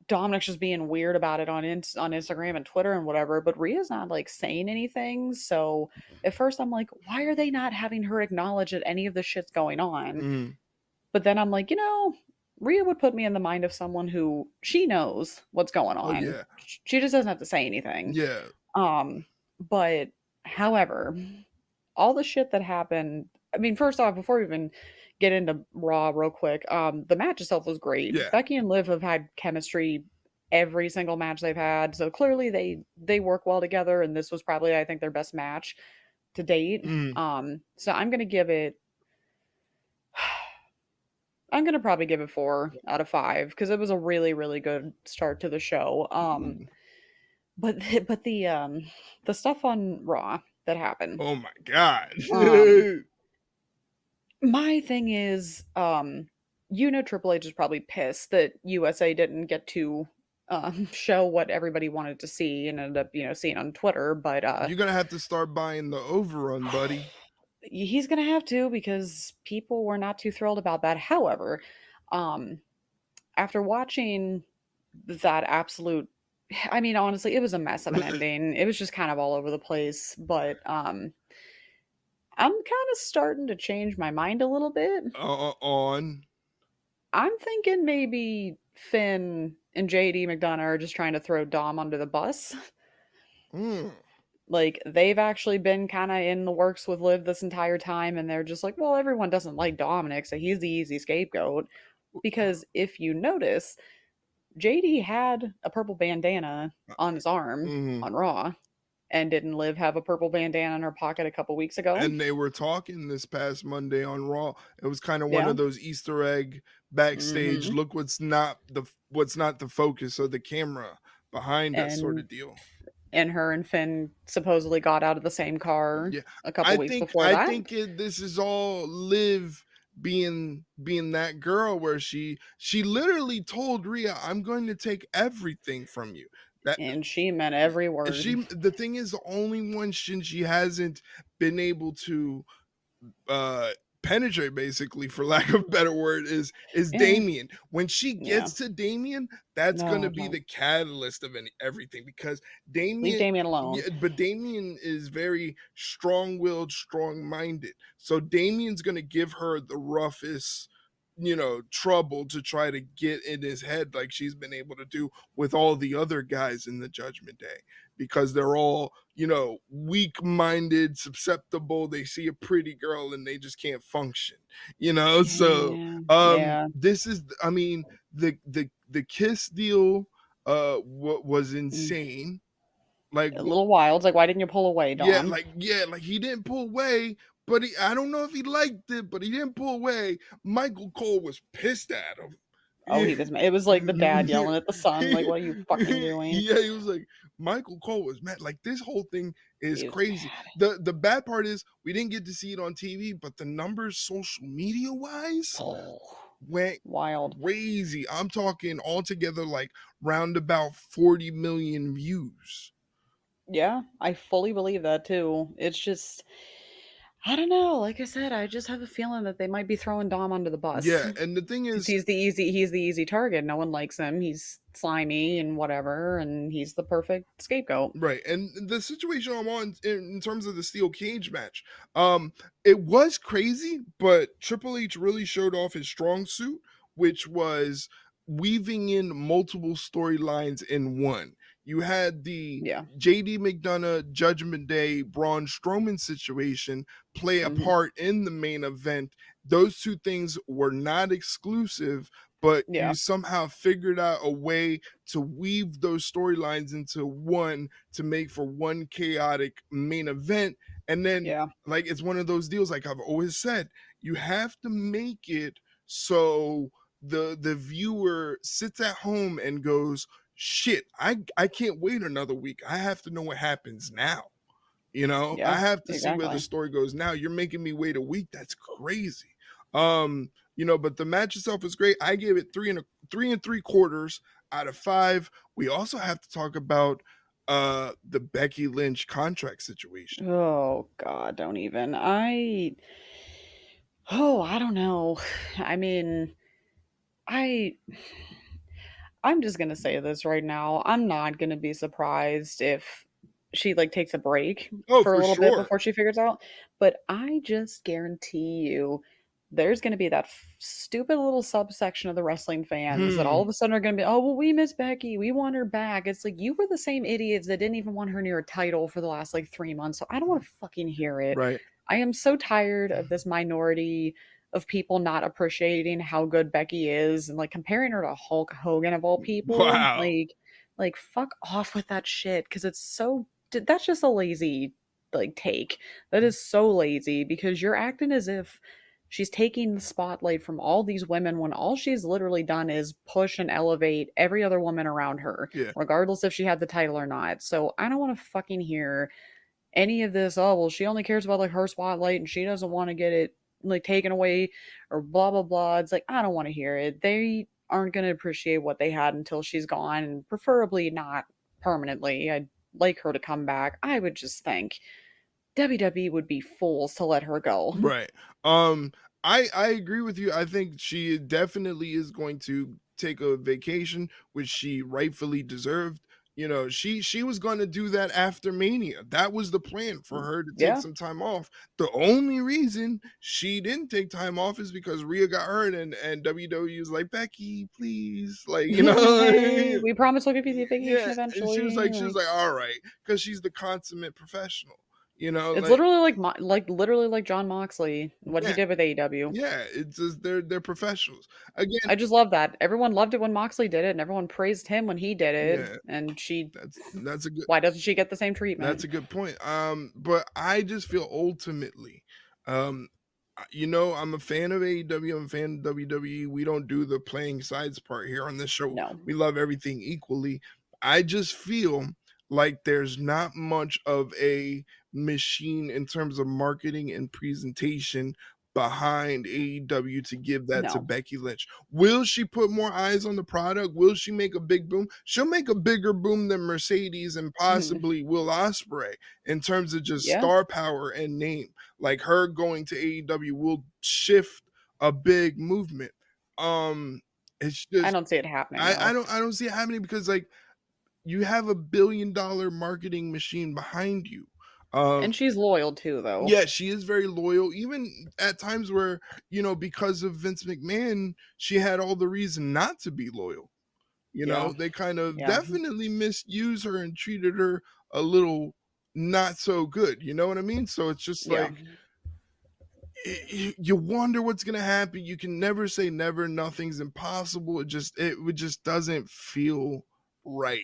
Dominic's just being weird about it on Instagram and Twitter and whatever. But Rhea's not like saying anything. So at first I'm like, why are they not having her acknowledge that any of this shit's going on? Mm. But then I'm like, Rhea would put me in the mind of someone who she knows what's going Oh on. yeah. She just doesn't have to say anything. Yeah. Um, but however, all the shit that happened, I mean, first off, before we even get into Raw real quick, the match itself was great. Yeah. Becky and Liv have had chemistry every single match they've had, so clearly they work well together, and this was probably, I think, their best match to date. Mm. So I'm gonna probably give it 4 out of 5 because it was a really, really good start to the show. Mm. But the stuff on Raw that happened. Oh my god. Um, my thing is, Triple H is probably pissed that USA didn't get to show what everybody wanted to see and ended up, seeing on Twitter. But You're gonna have to start buying the overrun, buddy. he's gonna have to because people were not too thrilled about that. However, um, after watching that absolute, I mean, honestly, it was a mess of an ending. It was just kind of all over the place. But I'm kind of starting to change my mind a little bit. On. I'm thinking maybe Finn and JD McDonough are just trying to throw Dom under the bus. Mm. Like, they've actually been kind of in the works with Liv this entire time, and they're just like, well, everyone doesn't like Dominic, so he's the easy scapegoat. Because if you notice, JD had a purple bandana on his arm Mm. on Raw, and didn't Liv have a purple bandana in her pocket a couple weeks ago? And they were talking this past Monday on Raw. It was kind of one Yeah. of those Easter egg backstage. Hmm. Look what's not the focus of the camera behind us sort And of deal. her and Finn supposedly got out of the same car Yeah, a couple weeks before I that. think this is all Liv being that girl where she literally told Rhea, "I'm going to take everything from you." That And she meant every she word. the thing is the only one she hasn't been able to penetrate, basically, for lack of a better word, is Yeah. Damien. When she Yeah. gets to Damien, that's No, gonna be don't. the catalyst of everything, because Leave Damien, Damien alone. yeah, but Damien is very strong-willed, strong-minded. So Damien's gonna give her the roughest, trouble to try to get in his head, like she's been able to do with all the other guys in the Judgment Day, because they're all, weak-minded, susceptible. They see a pretty girl and they just can't function, so Yeah. Yeah. this is, I mean, the kiss deal was Mm. insane. Like, A little wild. It's like, why didn't you pull away, yeah, Dom? like he didn't pull away, but I don't know if he liked it, but he didn't pull away. Michael Cole was pissed at him. Oh, he was. It was like the dad Yeah. yelling at the son, like, "What are you fucking doing?" Yeah, he was like, Michael Cole was mad. Like, this whole thing is He was crazy. The bad part is we didn't get to see it on TV, but the numbers social media wise bad. went Wild. crazy. I'm talking altogether like round about 40 million views. Yeah, I fully believe that too. It's just, I don't know. Like I said, I just have a feeling that they might be throwing Dom under the bus. Yeah, and the thing Because is, he's the easy target. No one likes him. He's slimy and whatever, and he's the perfect scapegoat. right, and the situation I'm on in terms of the steel cage match, it was crazy, but Triple H really showed off his strong suit, which was weaving in multiple storylines in one. You had the Yeah. JD McDonough Judgment Day Braun Strowman situation play a Hmm. part in the main event. Those two things were not exclusive, but Yeah. you somehow figured out a way to weave those storylines into one to make for one chaotic main event. And then, Yeah. like, it's one of those deals, like I've always said, you have to make it so the viewer sits at home and goes, shit, I can't wait another week. I have to know what happens now. Yeah, I have to see where the exactly. story goes now. You're making me wait a week. That's crazy. But the match itself is great. I gave it 3 and 3/4 out of 5. We also have to talk about the Becky Lynch contract situation. Oh God, don't even. I don't know. I mean, I I'm just gonna say this right now. I'm not gonna be surprised if she like takes a break Oh, for a for little bit sure. before she figures out. But I just guarantee you, there's gonna be that stupid little subsection of the wrestling fans that all Hmm. of a sudden are gonna be, oh well, we miss Becky, we want her back. It's like you were the same idiots that didn't even want her near a title for the last like 3 months. So I don't want to fucking hear it. Right. I am so tired of this minority of people not appreciating how good Becky is and like comparing her to Hulk Hogan of all people. Wow. Like fuck off with that shit because it's so that's just a lazy like take. That is so lazy because you're acting as if she's taking the spotlight from all these women when all she's literally done is push and elevate every other woman around her, Yeah. regardless if she had the title or not. So I don't want to fucking hear any of this, oh well, she only cares about like her spotlight and she doesn't want to get it like taken away or blah blah blah. It's like I don't want to hear it. They aren't going to appreciate what they had until she's gone, and preferably not permanently. I'd like her to come back. I would just think WWE would be fools to let her go. Right. I agree with you. I think she definitely is going to take a vacation, which she rightfully deserved. She was going to do that after Mania. That was the plan for her to take Yeah. some time off. The only reason she didn't take time off is because Rhea got hurt and WWE was like, Becky, please, like, Hey, we promise we'll give you the vacation yeah, and she was eventually. like, all right, because she's the consummate professional. It's Like, literally like like literally like John Moxley, what he yeah, did with AEW. yeah, it's just they're professionals. Again, I just love that. Everyone loved it when Moxley did it, and everyone praised him when he did it. yeah, And she, that's a good why doesn't she get the same treatment? point. But I just feel ultimately, I'm a fan of AEW, I'm a fan of WWE. We don't do the playing sides part here on this show. No, We love everything equally. I just feel like there's not much of a machine in terms of marketing and presentation behind AEW to give that to no. Becky Lynch. Will she put more eyes on the product? Will she make a big boom? She'll make a bigger boom than Mercedes and possibly Will Ospreay in terms of just Yeah, star power and name. Like her going to AEW will shift a big movement. It's I just don't see it happening I, I though. don't I don't see it happening because like you have $1 billion marketing machine behind you. And she's loyal too, though. Yeah, she is very loyal, even at times where, because of Vince McMahon, she had all the reason not to be loyal. Yeah, They kind of yeah, definitely misused her and treated her a little not so good. You know what I mean? So it's just yeah, like you wonder what's gonna happen. You can never say never. Nothing's impossible. It just doesn't feel right.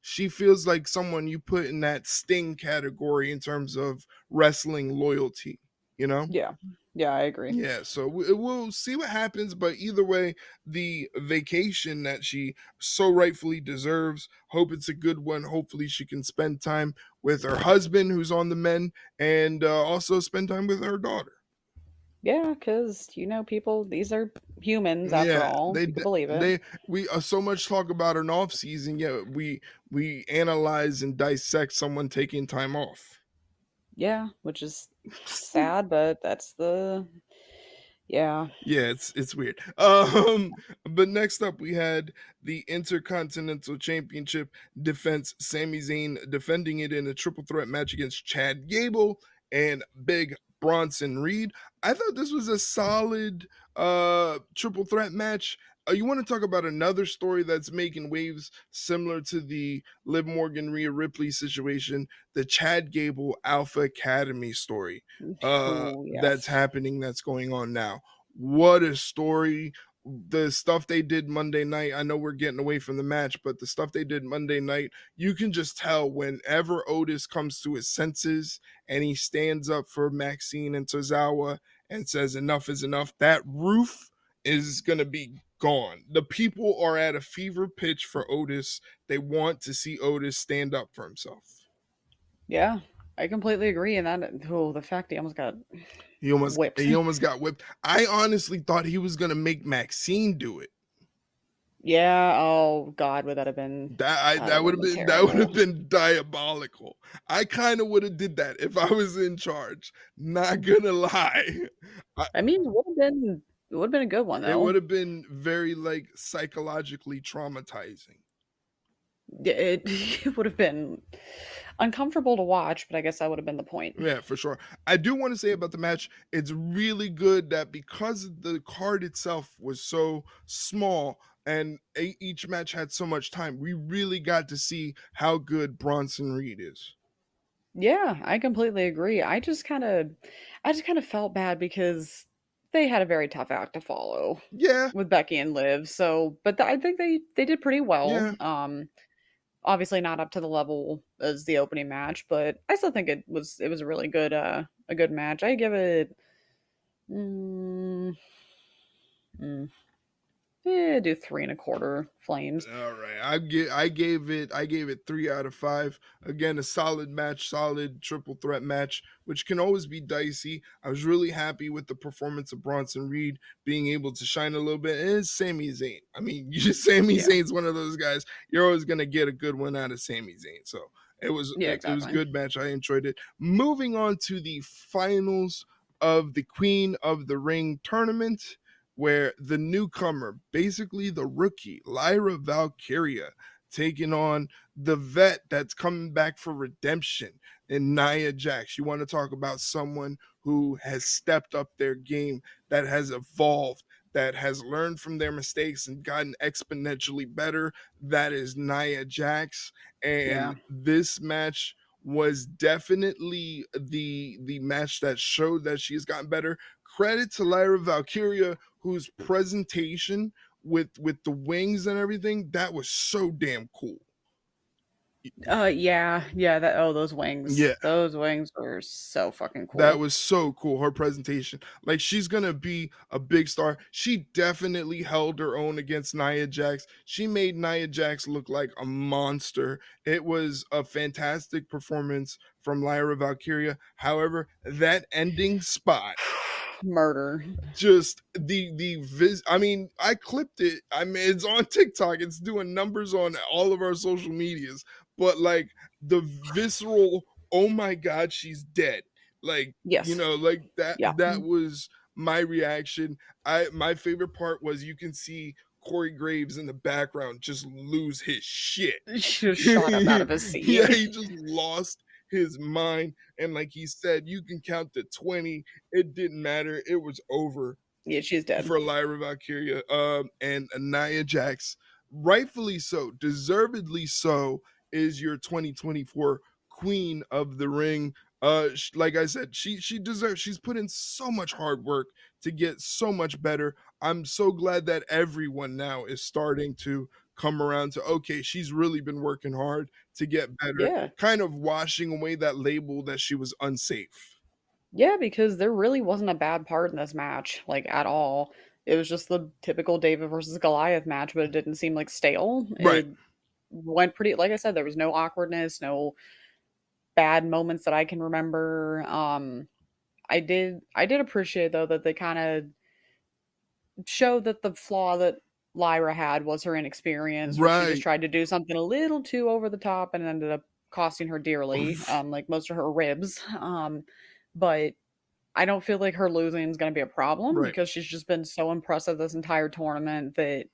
She feels like someone you put in that Sting category in terms of wrestling loyalty. You know. yeah, yeah. I agree. Yeah, so we'll see what happens, but either way, the vacation that she so rightfully deserves, hope it's a good one. Hopefully, she can spend time with her husband, who's on the mend, and also spend time with her daughter. Yeah, because people, these are humans after Yeah, all. they You could d- believe it. they we so much talk about an off season, yet we analyze and dissect someone taking time off. Yeah, which is sad, but that's the yeah. Yeah, it's weird. But next up we had the Intercontinental Championship defense. Sami Zayn defending it in a triple threat match against Chad Gable and Big Bronson Reed. I thought this was a solid triple threat match. You want to talk about another story that's making waves similar to the Liv Morgan Rhea Ripley situation, the Chad Gable Alpha Academy story Oh that's yes. happening, that's going on now. What a story. The stuff they did Monday night, I know we're getting away from the match, but the stuff they did Monday night, you can just tell whenever Otis comes to his senses and he stands up for Maxine and Tozawa and says enough is enough, that roof is going to be gone. The people are at a fever pitch for Otis. They want to see Otis stand up for himself. Yeah, I completely agree. And the fact he almost got whipped. He almost got whipped. I honestly thought he was going to make Maxine do it. Yeah. Oh God, would that have been? That would have been That would have terrible. been diabolical. I kind of would have did that if I was in charge. Not gonna lie. I mean, it would have been a good one It would though. have been very like psychologically traumatizing. It would have been uncomfortable to watch, but I guess that would have been the point. Yeah, for sure. I do want to say about the match, it's really good that because the card itself was so small and each match had so much time, we really got to see how good Bronson Reed is. Yeah, I completely agree. I just kind of felt bad because they had a very tough act to follow Yeah, with Becky and Liv. So, but I think they did pretty well. yeah. Obviously not up to the level as the opening match, but I still think it was a good match. I give it mm, mm, do 3.25 flames. All right. I gave it 3 out of 5. Again, a solid match, solid triple threat match, which can always be dicey. I was really happy with the performance of Bronson Reed being able to shine a little bit. And it's Sami Zayn. I mean, Sami Yeah. Zayn's one of those guys. You're always gonna get a good one out of Sami Zayn. So Yeah, it was a exactly. good match. I enjoyed it. Moving on to the finals of the Queen of the Ring tournament, where the newcomer, basically the rookie, Lyra Valkyria, taking on the vet that's coming back for redemption in Nia Jax. You want to talk about someone who has stepped up their game, that has evolved, that has learned from their mistakes and gotten exponentially better. That is Nia Jax. And Yeah. this match was definitely the match that showed that she's gotten better. Credit to Lyra Valkyria, whose presentation with the wings and everything, that was so damn cool. Yeah, that those wings. Yeah, Those wings were so fucking that cool. was so cool. Her presentation, like she's gonna be a big star. She definitely held her own against Nia Jax. She made Nia Jax look like a monster. It was a fantastic performance from Lyra Valkyria. However, that ending spot, Murder. just I mean, I clipped it. I mean, it's on TikTok. It's doing numbers on all of our social medias. But like the visceral, oh my god, she's dead. Like, Yes. like Yeah. that was my reaction. My favorite part was you can see Corey Graves in the background just lose his shit. She was shot up out of his Yeah, seat. he just lost his mind. And like he said, you can count to 20. It didn't matter. It was over Yeah, she's dead. for Lyra Valkyria and Nia Jax. Rightfully so, deservedly so, is your 2024 Queen of the Ring. Like I said, she deserves. She's put in so much hard work to get so much better. I'm so glad that everyone now is starting to come around to, okay, she's really been working hard to get better, Yeah. kind of washing away that label that she was unsafe. Yeah, because there really wasn't a bad part in this match, like at all. It was just the typical David versus Goliath match, but it didn't seem like stale. Right. It went pretty, like I said, there was no awkwardness, no bad moments that I can remember. I did appreciate though that they kind of showed that the flaw that Lyra had was her inexperience, where she just Right. tried to do something a little too over the top and ended up costing her dearly, like most of her ribs. But I don't feel like her losing is going to be a problem Right. because she's just been so impressive this entire tournament that,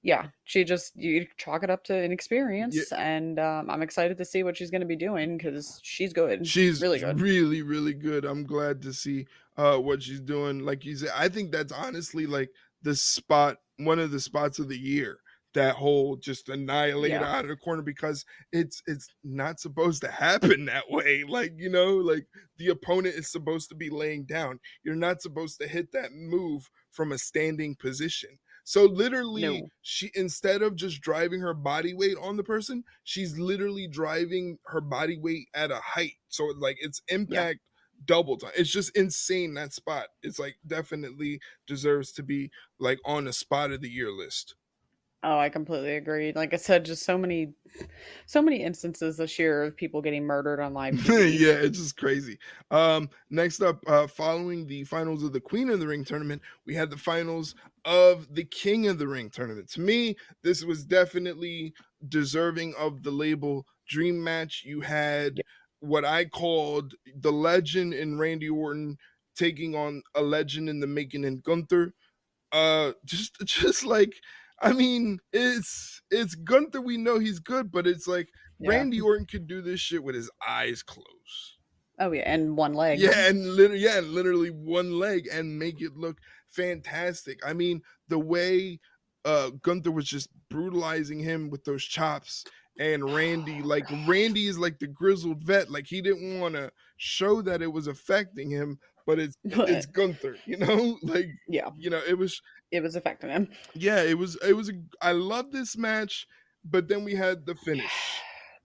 yeah, you chalk it up to Yeah. inexperience, and I'm excited to see what she's going to be doing because she's good, She's really good. really, really good. I'm glad to see what she's doing. Like you said, I think that's honestly like one of the spots of the year. That whole just annihilate Yeah, out of the corner, because it's not supposed to happen that way. Like, like the opponent is supposed to be laying down. You're not supposed to hit that move from a standing position. So literally, no, she, instead of just driving her body weight on the person, she's literally driving her body weight at a height. So like its yeah, impact double time. It's just insane, that spot. It's like definitely deserves to be like on a spot of the year list. Oh, I completely agree. Like I said, just so many instances this year of people getting murdered on live TV. Yeah, it's just crazy. Next up, following the finals of the Queen of the Ring tournament, we had the finals of the King of the Ring tournament. To me, this was definitely deserving of the label dream match. You had Yeah. what I called the legend in Randy Orton taking on a legend in the making in Gunther. Just like, I mean, it's Gunther. We know he's good, but it's like Yeah. Randy Orton could do this shit with his eyes closed. Oh yeah, and one leg. Yeah, and literally one leg and make it look fantastic. I mean, the way Gunther was just brutalizing him with those chops, and Randy is like the grizzled vet. Like he didn't want to show that it was affecting him, but it's But Gunther, you know? Like, yeah, it was, it was affecting him. yeah, it was I love this match, but then we had the finish.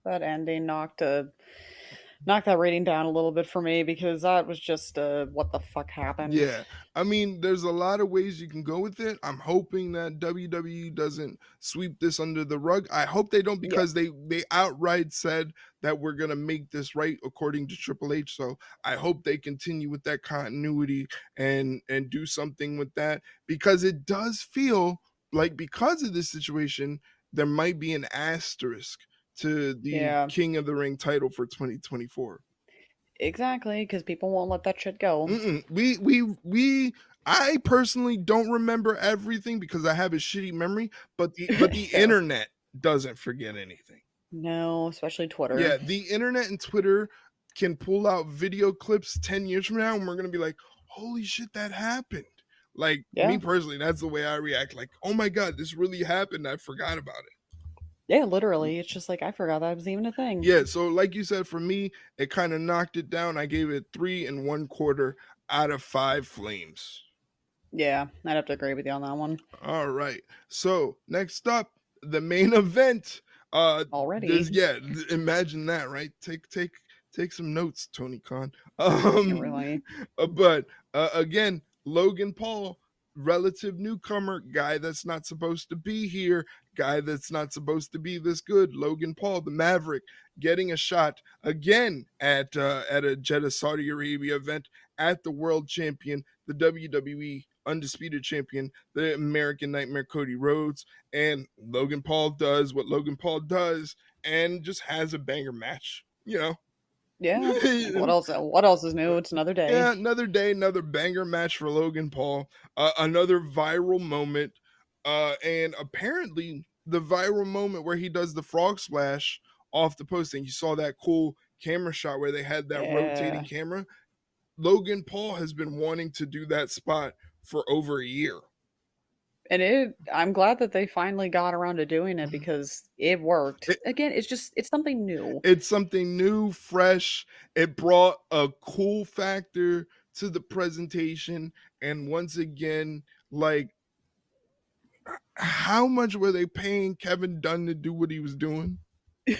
That ending knocked that rating down a little bit for me because that was just what the fuck happened. Yeah, I mean, there's a lot of ways you can go with it. I'm hoping that WWE doesn't sweep this under the rug. I hope they don't, Yeah, because they outright said that we're gonna make this right according to Triple H. So I hope they continue with that continuity and do something with that, because it does feel like, because of this situation, there might be an asterisk to the yeah, King of the Ring title for 2024. exactly. Because people won't let that shit go. Mm-mm. I personally don't remember everything because I have a shitty memory, but the Yeah, internet doesn't forget anything. no, especially Twitter. Yeah, the internet and Twitter can pull out video clips 10 years from now, and we're gonna be like, holy shit, that happened. Like, me Yeah, personally, that's the way I react. Like, oh my god, this really happened. I forgot about it. yeah, literally. It's just like I forgot that was even a thing. Yeah, so like you said, for me, it kind of knocked it down. I gave it 3 1/4 out of 5 flames. Yeah, I'd have to agree with you on that one. All right. So next up, the main event. There's, Already, yeah. Imagine that, right? Take some notes, Tony Khan. yeah, Um, really. but again, Logan Paul, relative newcomer, guy that's not supposed to be here, guy that's not supposed to be this good. Logan Paul, the Maverick, getting a shot again at a Jeddah, Saudi Arabia event, at the world champion, the WWE undisputed champion, the American Nightmare Cody Rhodes. And Logan Paul does what Logan Paul does and just has a banger match, you know. Yeah. Like what else? What else is new? It's another day. Yeah, another day, another banger match for Logan Paul, another viral moment, and apparently the viral moment where he does the frog splash off the post, and you saw that cool camera shot where they had that rotating Yeah. camera. Logan Paul has been wanting to do that spot for over a year. I'm glad that they finally got around to doing it because it worked. It, Again, it's something new. it's something new, fresh. It brought a cool factor to the presentation. And once again, like, how much were they paying Kevin Dunn to do what he was doing?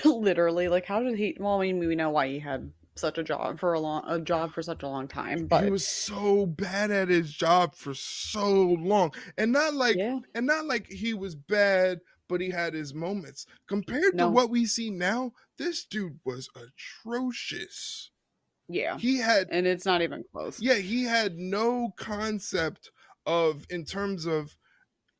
Literally, like how did he well, I mean, we know why he had such a job for such a long time, He but was so bad at his job for so long. yeah. And not like he was bad, but he had his moments. Compared to No. what we see now, this dude was atrocious. Yeah. He had And it's not even close. Yeah, he had no concept of, in terms of,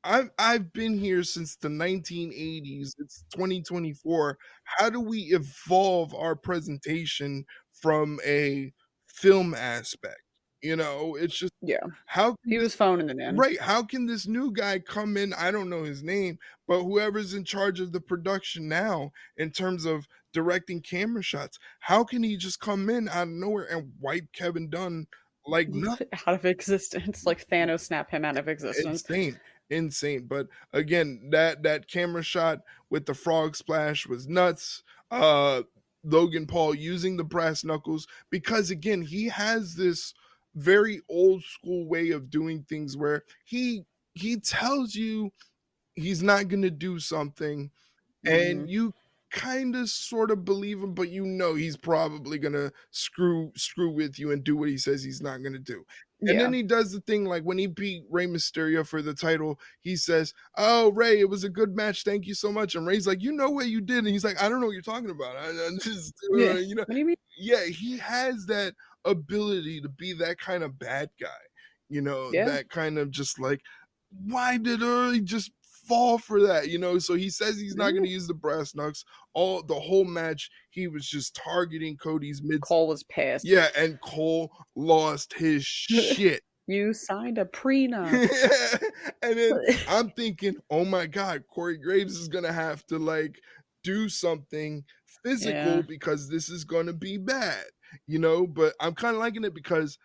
I've been here since the 1980s. It's 2024. How do we evolve our presentation from a film aspect? You know, it's just, Yeah. how can He this was phoning it in. right, how can this new guy come in? I don't know his name, but whoever's in charge of the production now in terms of directing camera shots, how can he just come in out of nowhere and wipe Kevin Dunn like nothing? Out of existence. Like Thanos snap him out of existence. Insane, insane. But again, that camera shot with the frog splash was nuts. Logan Paul using the brass knuckles, because again, he has this very old school way of doing things where he tells you he's not going to do something, and Mhm. kind of sort of believe him, but you know he's probably gonna screw with you and do what he says he's not gonna do. And then Yeah. he does the thing like when he beat Rey Mysterio for the title, he says, "Oh, Ray, it was a good match. Thank you so much." And Ray's like, "You know what you did?" And he's like, "I don't know what you're talking about. I'm just, Yeah. you know." What do you mean? Yeah, he has that ability to be that kind of bad guy. Yeah. That kind of just like, why did he just fall for that? So he says he's not going Yeah. to use the brass knucks. All the whole match, he was just targeting Cody's mid. Cole was pissed. Yeah, and Cole lost his shit. You signed a prenup. And then I'm thinking, oh my God, Corey Graves is gonna have to like do something physical Yeah. because this is gonna be bad, But I'm kind of liking it because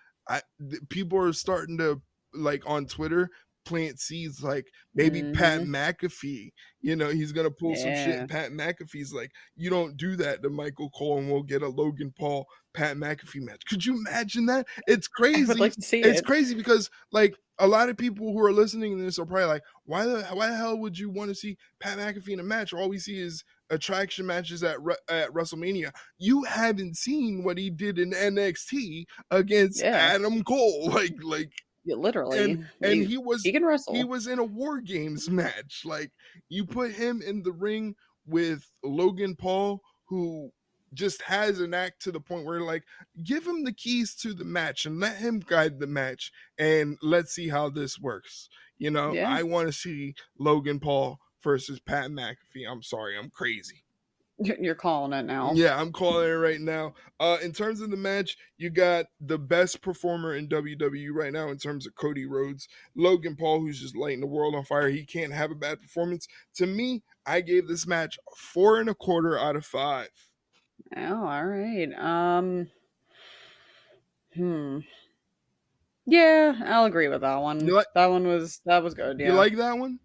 people are starting to like on Twitter plant seeds like maybe Pat Mhm. McAfee, he's gonna pull some shit. Yeah. And Pat McAfee's like, you don't do that to Michael Cole, and we'll get a Logan Paul Pat McAfee match. Could you imagine that? It's I would like crazy. to see It's it. crazy because like a lot of people who are listening to this are probably like, why the hell would you want to see Pat McAfee in a match? All we see is attraction matches at WrestleMania. You haven't seen what he did in NXT against Yeah. Adam Cole, like, Yeah, and literally. and He can he wrestle. was in a War Games match. Like you put him in the ring with Logan Paul, who just has an act to the point where like give him the keys to the match and let him guide the match and let's see how this works. Yeah. I want to see Logan Paul versus Pat McAfee. I'm sorry, I'm crazy. You're calling it now. Yeah, I'm calling it right now. In terms of the match, you got the best performer in WWE right now in terms of Cody Rhodes, Logan Paul, who's just lighting the world on fire. He can't have a bad performance. To me, I gave this match 4.25 out of 5. Oh, all right. Hmm. Yeah, I'll agree with that You one. like That was good, you yeah. like that one?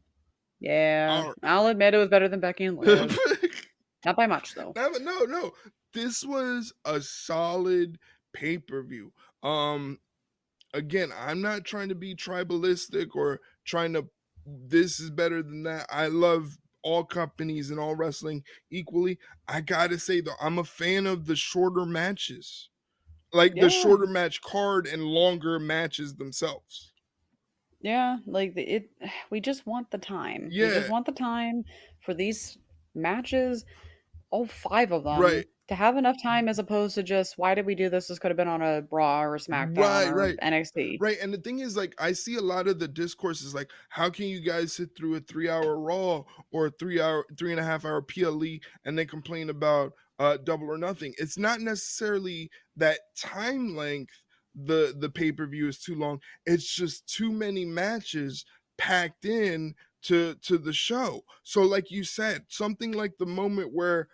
Yeah. All I'll admit it was better than Becky and right. Liv. Not by much though. No. This was a solid pay-per-view. Again, I'm not trying to be tribalistic or trying to this is better than that. I love all companies and all wrestling equally. I gotta say though, I'm a fan of the shorter matches, like the Yeah. shorter match card and longer matches themselves. Yeah, like we just want the time. We just Yeah, want the time for these matches, all 5 of right. them, to have enough time as opposed to just, "Why did we do this? This could have been on a Raw or a SmackDown Right, or right. NXT." Right, and the thing is, like, I see a lot of the discourses, like, how can you guys sit through a 3-hour Raw or a 3.5 hour PLE and then complain about Double or Nothing? It's not necessarily that time length. The pay per view is too long. It's just too many matches packed in to the show. So, like you said, something like the moment where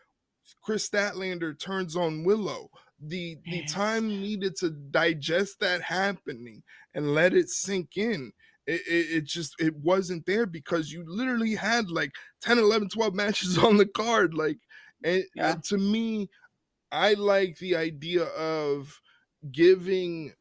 Chris Statlander turns on Willow. The Yes. time needed to digest that happening and let it sink in. It just it wasn't there because you literally had like 10, 11, 12 matches on the card. Like, and Yeah. to me, I like the idea of giving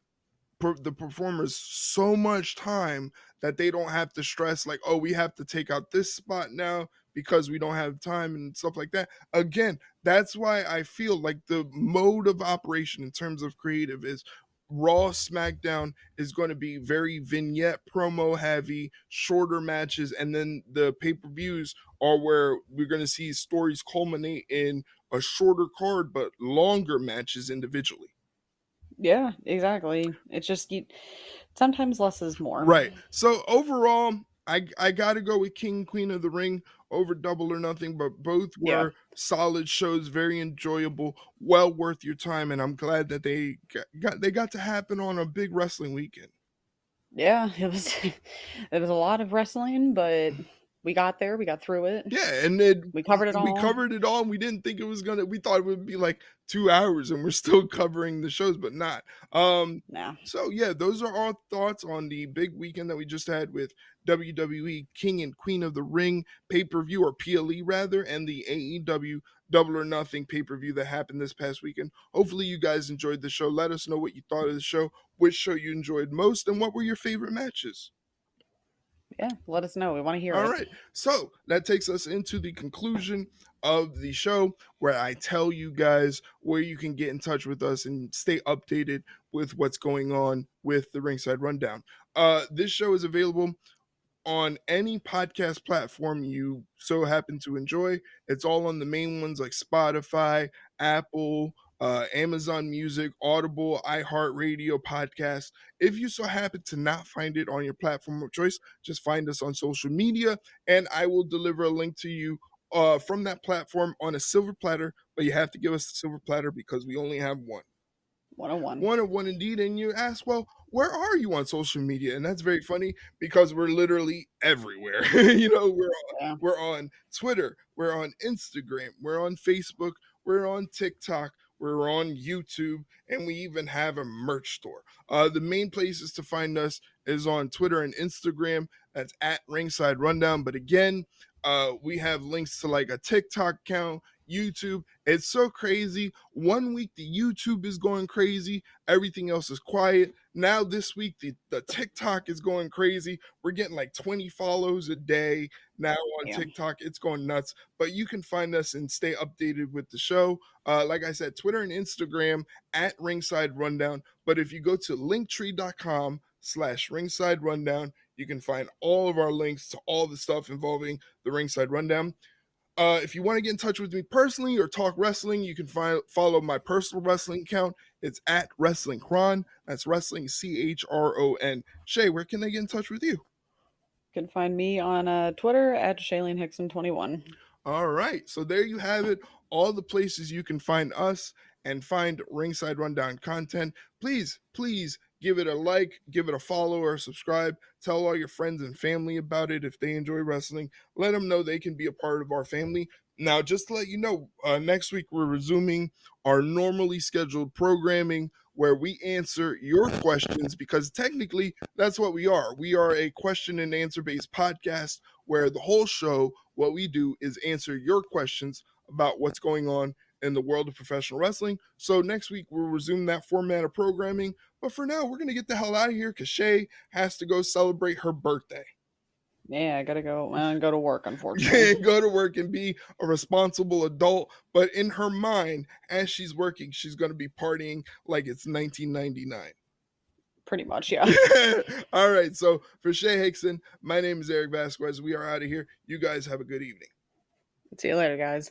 the performers so much time that they don't have to stress like, oh, we have to take out this spot now because we don't have time and stuff like that. Again, that's why I feel like the mode of operation in terms of creative is Raw SmackDown is going to be very vignette promo heavy, shorter matches, and then the pay-per-views are where we're going to see stories culminate in a shorter card but longer matches individually. Yeah, exactly. It's just sometimes less is more. Right. So overall, I got to go with King and Queen of the Ring over Double or Nothing, but both Yeah. were solid shows, very enjoyable, well worth your time, and I'm glad that they got to happen on a big wrestling weekend. Yeah, it was it was a lot of wrestling, but we got there, we got through it. Yeah, and then We covered it we all. covered it all, and we didn't think it was gonna. We thought it would be like 2 hours, and we're still covering the shows, but not. Nah. So yeah, those are our thoughts on the big weekend that we just had with WWE King and Queen of the Ring pay-per-view or PLE rather, and the AEW Double or Nothing pay-per-view that happened this past weekend. Hopefully you guys enjoyed the show. Let us know what you thought of the show, which show you enjoyed most, and what were your favorite matches. Yeah, let us know. We want to hear All it. right. So that takes us into the conclusion of the show where I tell you guys where you can get in touch with us and stay updated with what's going on with the Ringside Rundown. This show is available on any podcast platform you so happen to enjoy. It's all on the main ones like Spotify, Apple, Amazon Music, Audible, iHeartRadio podcast. If you so happen to not find it on your platform of choice, just find us on social media and I will deliver a link to you from that platform on a silver platter. But you have to give us the silver platter because we only have one. 101. One of one indeed. And you ask, well, where are you on social media? And that's very funny because we're literally everywhere. Yeah. We're on Twitter, we're on Instagram, we're on Facebook, we're on TikTok, we're on YouTube, and we even have a merch store. The main places to find us is on Twitter and Instagram. That's at Ringside Rundown. But again, we have links to like a TikTok account, YouTube. It's so crazy. One week the YouTube is going crazy, everything else is quiet. Now this week the TikTok is going crazy. We're getting like 20 follows a day now on Yeah. TikTok. It's going nuts. But you can find us and stay updated with the show. Like I said, Twitter and Instagram at Ringside Rundown. But if you go to linktree.com/Ringside Rundown, you can find all of our links to all the stuff involving the Ringside Rundown. If you want to get in touch with me personally or talk wrestling, you can follow my personal wrestling account. It's at Wrestling Chron. That's Wrestling CHRON. Shay, where can they get in touch with you? You can find me on Twitter at Shailene Hickson21. All right. So there you have it. All the places you can find us and find Ringside Rundown content. Please, please give it a like, give it a follow or subscribe. Tell all your friends and family about it if they enjoy wrestling. Let them know they can be a part of our family. Now, just to let you know, next week we're resuming our normally scheduled programming where we answer your questions because technically that's what we are. We are a question and answer based podcast where the whole show, what we do is answer your questions about what's going on in the world of professional wrestling. So next week we'll resume that format of programming. But for now, we're going to get the hell out of here because Shay has to go celebrate her birthday. Yeah, I gotta go and go to work, unfortunately. Go to work and be a responsible adult. But in her mind, as she's working, she's going to be partying like it's 1999. Pretty much, yeah. All right. So for Shay Hickson, my name is Eric Vasquez. We are out of here. You guys have a good evening. See you later, guys.